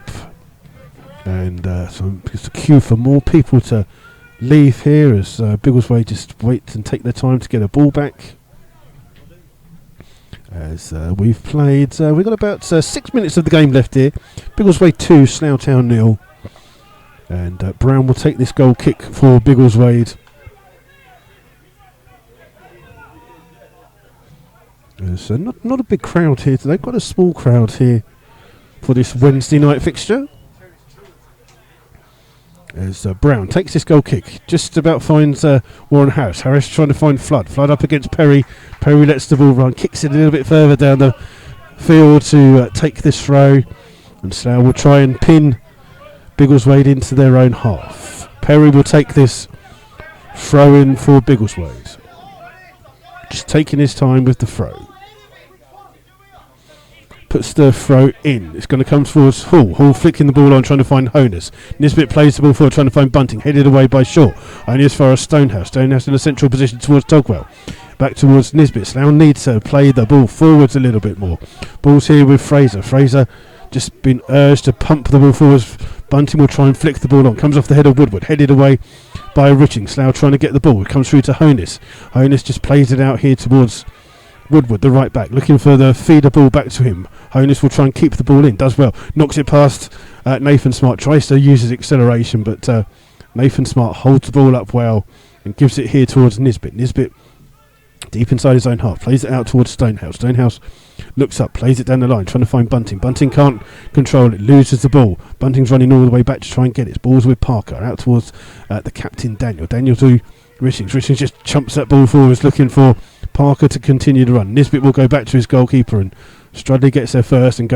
And so it's a cue for more people to leave here as Biggleswade just wait and take their time to get a ball back. As we've played, we've got about 6 minutes of the game left here. Biggleswade 2, Slough Town 0. And Brown will take this goal kick for Biggleswade. There's not a big crowd here today. Quite a small crowd here for this Wednesday night fixture. As Brown takes this goal kick, just about finds Warren Harris. Harris trying to find Flood. Flood up against Perry. Perry lets the ball run, kicks it a little bit further down the field to take this throw. And Slough will try and pin Biggleswade into their own half. Perry will take this throw in for Biggleswade. Just taking his time with the throw. Puts the throw in. It's going to come towards Hall. Hall flicking the ball on, trying to find Honus. Nisbet plays the ball forward, trying to find Bunting. Headed away by Shaw. Only as far as Stonehouse. Stonehouse in a central position towards Togwell. Back towards Nisbet. Slough needs to play the ball forwards a little bit more. Ball's here with Fraser. Fraser just been urged to pump the ball forwards. Bunting will try and flick the ball on. Comes off the head of Woodward. Headed away by Riching. Slough trying to get the ball. It comes through to Honus. Honus just plays it out here towards Woodward, the right back, looking for the feeder ball back to him. Honus will try and keep the ball in, does well. Knocks it past Nathan Smart, tries to use his acceleration, but Nathan Smart holds the ball up well and gives it here towards Nisbet. Nisbet, deep inside his own half, plays it out towards Stonehouse. Stonehouse looks up, plays it down the line, trying to find Bunting. Bunting can't control it, loses the ball. Bunting's running all the way back to try and get it. Ball's with Parker, out towards the captain Daniel. Daniel to Richings. Richings just chumps that ball forwards, looking for Parker to continue to run. Nisbet will go back to his goalkeeper, and Strudley gets there first and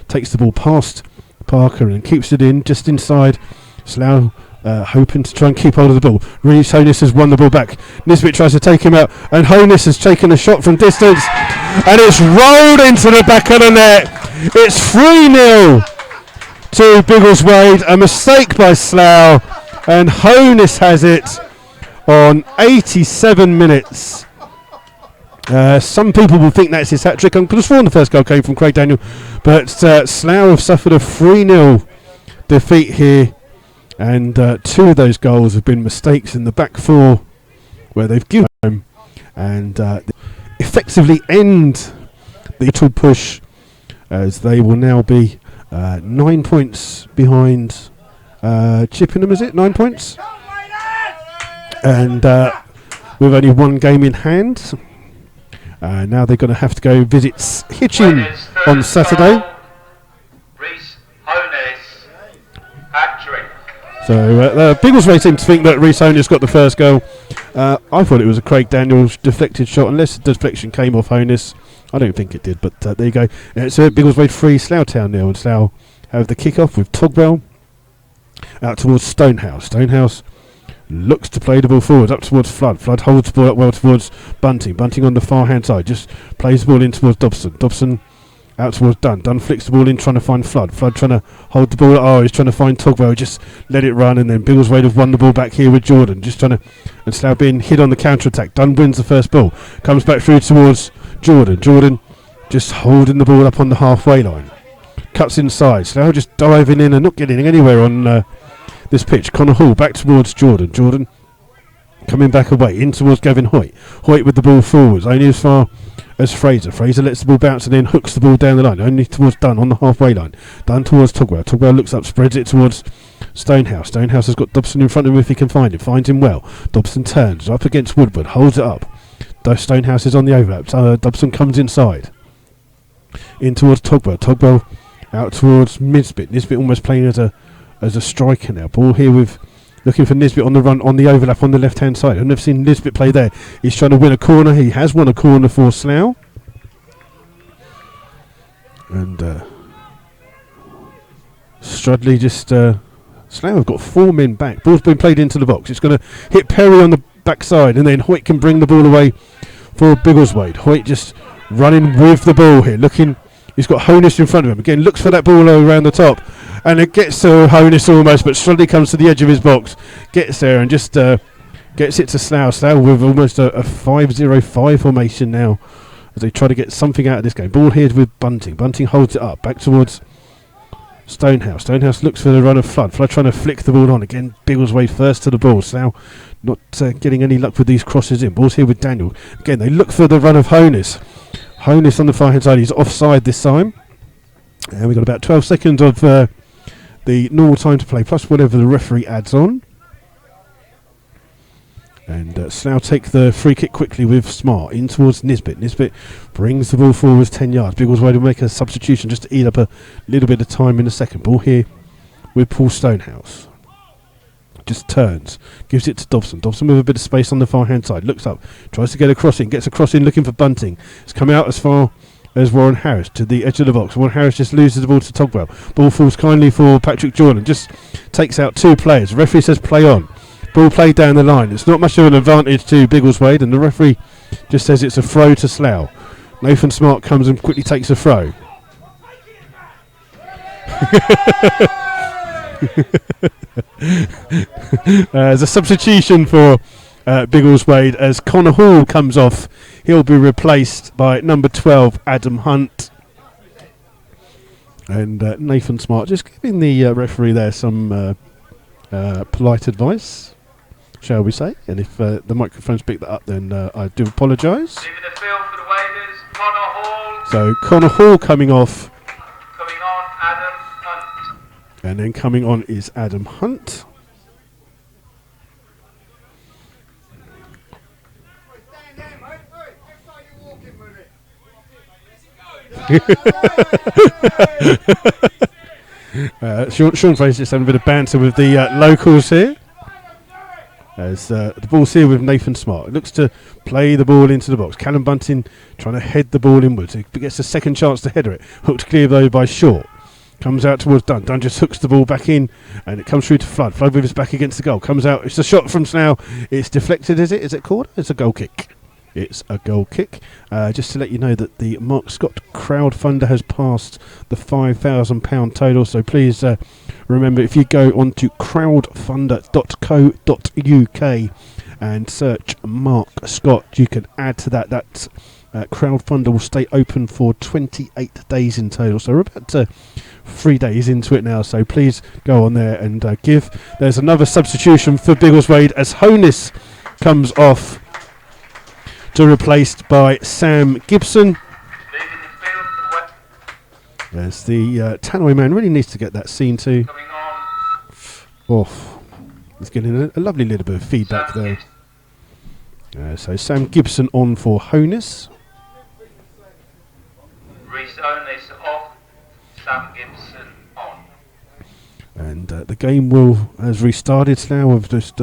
takes the ball past Parker and keeps it in just inside. Slough hoping to try and keep hold of the ball. Reece Honus has won the ball back. Nisbet tries to take him out, and Honus has taken a shot from distance, and it's rolled into the back of the net. It's 3-0 to Biggleswade. A mistake by Slough, and Honus has it on 87 minutes. Some people will think that's his hat-trick. I'm sworn the first goal came from Craig Daniel, but Slough have suffered a 3-0 defeat here, and 2 of those goals have been mistakes in the back four where they've given home, and effectively end the little push, as they will now be 9 points behind Chippenham. Is it 9 points? And with only 1 game in hand. Now they're going to have to go visit Hitchin on Saturday. Reece Honus, hat-trick. So Biggleswade seem to think that Reece Honus got the first goal. I thought it was a Craig Daniels deflected shot, unless the deflection came off Honus. I don't think it did, but there you go. So Biggleswade 3, Slough Town 0, and Slough have the kick-off with Togwell out towards Stonehouse. Stonehouse looks to play the ball forward up towards Flood. Flood holds the ball up well towards Bunting. Bunting on the far hand side just plays the ball in towards Dobson. Dobson out towards Dunn. Dunn flicks the ball in, trying to find Flood. Flood trying to hold the ball. Oh, he's trying to find Togwell. Just let it run, and then Biggleswade have won the ball back here with Jordan. Just trying to, and Slough being hit on the counter attack. Dunn wins the first ball. Comes back through towards Jordan. Jordan just holding the ball up on the halfway line. Cuts inside. Slough just diving in and not getting anywhere on this pitch. Connor Hall back towards Jordan. Jordan coming back away in towards Gavin Hoyt. Hoyt with the ball forwards, only as far as Fraser. Fraser lets the ball bounce and then hooks the ball down the line, only towards Dunn on the halfway line. Dunn towards Togwell. Togwell looks up, spreads it towards Stonehouse. Stonehouse has got Dobson in front of him if he can find him. Finds him well. Dobson turns up against Woodward, holds it up. Stonehouse is on the overlap. Dobson comes inside. In towards Togwell. Togwell out towards Nisbet. Nisbet almost playing as a striker now. Ball here with looking for Nisbet on the run on the overlap on the left hand side. I've never seen Nisbet play there. He's trying to win a corner. He has won a corner for Slough. And Strudley just Slough have got 4 men back. Ball's been played into the box. It's going to hit Perry on the backside, and then Hoyt can bring the ball away for Biggleswade. Hoyt just running with the ball here, looking. He's got Honus in front of him. Again, looks for that ball around the top, and it gets to Honus almost, but Strudley comes to the edge of his box, gets there, and just gets it to Slough. Slough with almost a 5-0-5 formation now, as they try to get something out of this game. Ball here with Bunting. Bunting holds it up, back towards Stonehouse. Stonehouse looks for the run of Flood. Flood trying to flick the ball on. Again, Biggleswade first to the ball. Slough not getting any luck with these crosses in. Ball's here with Daniel. Again, they look for the run of Honus. Honus on the far hand side. He's offside this time. And we've got about 12 seconds of the normal time to play, plus whatever the referee adds on. And Slough take the free kick quickly with Smart in towards Nisbet. Nisbet brings the ball forwards 10 yards. Biggleswade will make a substitution just to eat up a little bit of time in the second. Ball here with Paul Stonehouse. Just turns, gives it to Dobson. Dobson with a bit of space on the far hand side. Looks up, tries to get a cross in, gets a cross in looking for Bunting. It's come out as far as Warren Harris to the edge of the box. Warren Harris just loses the ball to Togwell. Ball falls kindly for Patrick Jordan. Just takes out 2 players. The referee says play on. Ball played down the line. It's not much of an advantage to Biggleswade, and the referee just says it's a throw to Slough. Nathan Smart comes and quickly takes a throw. There's a substitution for Biggleswade as Connor Hall comes off. He'll be replaced by number 12, Adam Hunt. And Nathan Smart just giving the referee there some polite advice, shall we say. And if the microphones pick that up, then I do apologise. Leaving the field for the waivers, Connor Hall. So Connor Hall coming off. Coming on, Adam Hunt. And then coming on is Adam Hunt. Sean Fraser just having a bit of banter with the locals here. As the ball's here with Nathan Smart. It looks to play the ball into the box. Callum Bunting trying to head the ball inwards. He gets a second chance to header it. Hooked clear though by Short. Comes out towards Dunn. Dunn just hooks the ball back in, and it comes through to Flood. Flood with his back against the goal. Comes out. It's a shot from Slough. It's deflected, is it? Is it called? It's a goal kick. It's a goal kick. Just to let you know that the Mark Scott crowdfunder has passed the £5,000 total. So please remember, if you go onto crowdfunder.co.uk and search Mark Scott, you can add to that. That crowdfunder will stay open for 28 days in total. So we're about 3 days into it now. So please go on there and give. There's another substitution for Biggleswade as Honus comes off, to replaced by Sam Gibson. As the Tannoy man really needs to get that scene too. Off. He's getting a lovely little bit of feedback there. So Sam Gibson on for Honus. Reece Honus off, Sam Gibson on. And the game has restarted now. We've just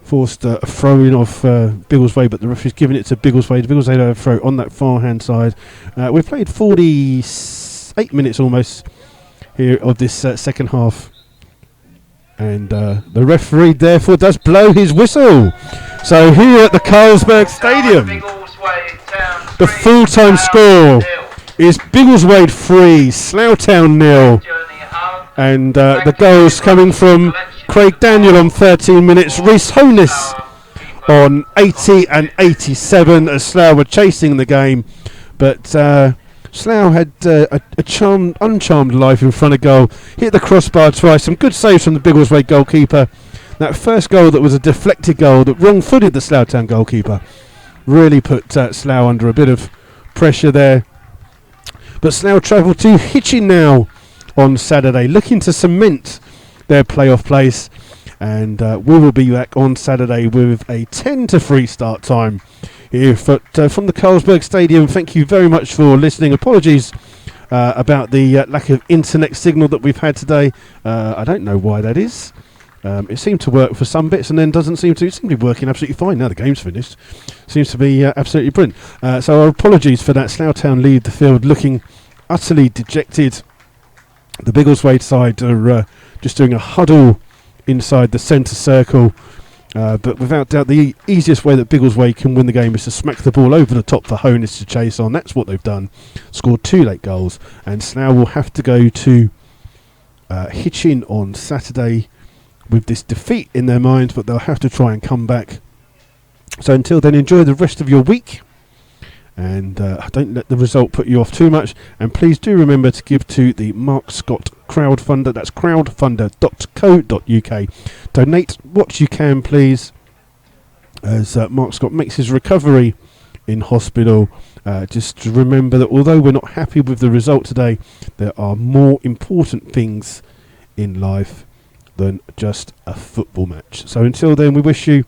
forced a throw-in off Biggleswade, but the referee's giving it to Biggleswade. Biggleswade had a throw on that far-hand side. We've played 48 minutes almost here of this second half. And the referee therefore does blow his whistle. So here at the Carlsberg Stadium, the full-time score is Biggleswade 3, Slough Town 0. And the goals coming from Craig Daniel on 13 minutes, Reece Honus on 80 and 87 as Slough were chasing the game. But Slough had a uncharmed life in front of goal. Hit the crossbar twice. Some good saves from the Biggleswade goalkeeper. That first goal that was a deflected goal that wrong-footed the Slough Town goalkeeper really put Slough under a bit of pressure there. But Slough travel to Hitchin now on Saturday, looking to cement their playoff place. And we will be back on Saturday with a 10-3 start time here from the Carlsberg Stadium. Thank you very much for listening. Apologies about the lack of internet signal that we've had today. I don't know why that is. It seemed to work for some bits and then doesn't seem to. It seemed to be working absolutely fine now the game's finished. Seems to be absolutely brilliant. So our apologies for that. Slough Town leave the field looking utterly dejected. The Biggleswade side are just doing a huddle inside the centre circle. But without doubt, the easiest way that Biggleswade can win the game is to smack the ball over the top for Honus to chase on. That's what they've done. Scored 2 late goals. And Slough will have to go to Hitchin on Saturday with this defeat in their minds, but they'll have to try and come back. So until then, enjoy the rest of your week. And don't let the result put you off too much. And please do remember to give to the Mark Scott crowdfunder. That's crowdfunder.co.uk. Donate what you can, please, as Mark Scott makes his recovery in hospital. Just to remember that although we're not happy with the result today, there are more important things in life than just a football match. So until then, we wish you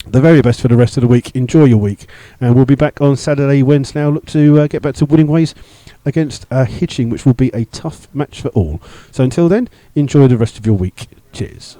the very best for the rest of the week. Enjoy your week, and we'll be back on Saturday when Slough look to get back to winning ways against Hitchin, which will be a tough match for all. So until then, enjoy the rest of your week. Cheers.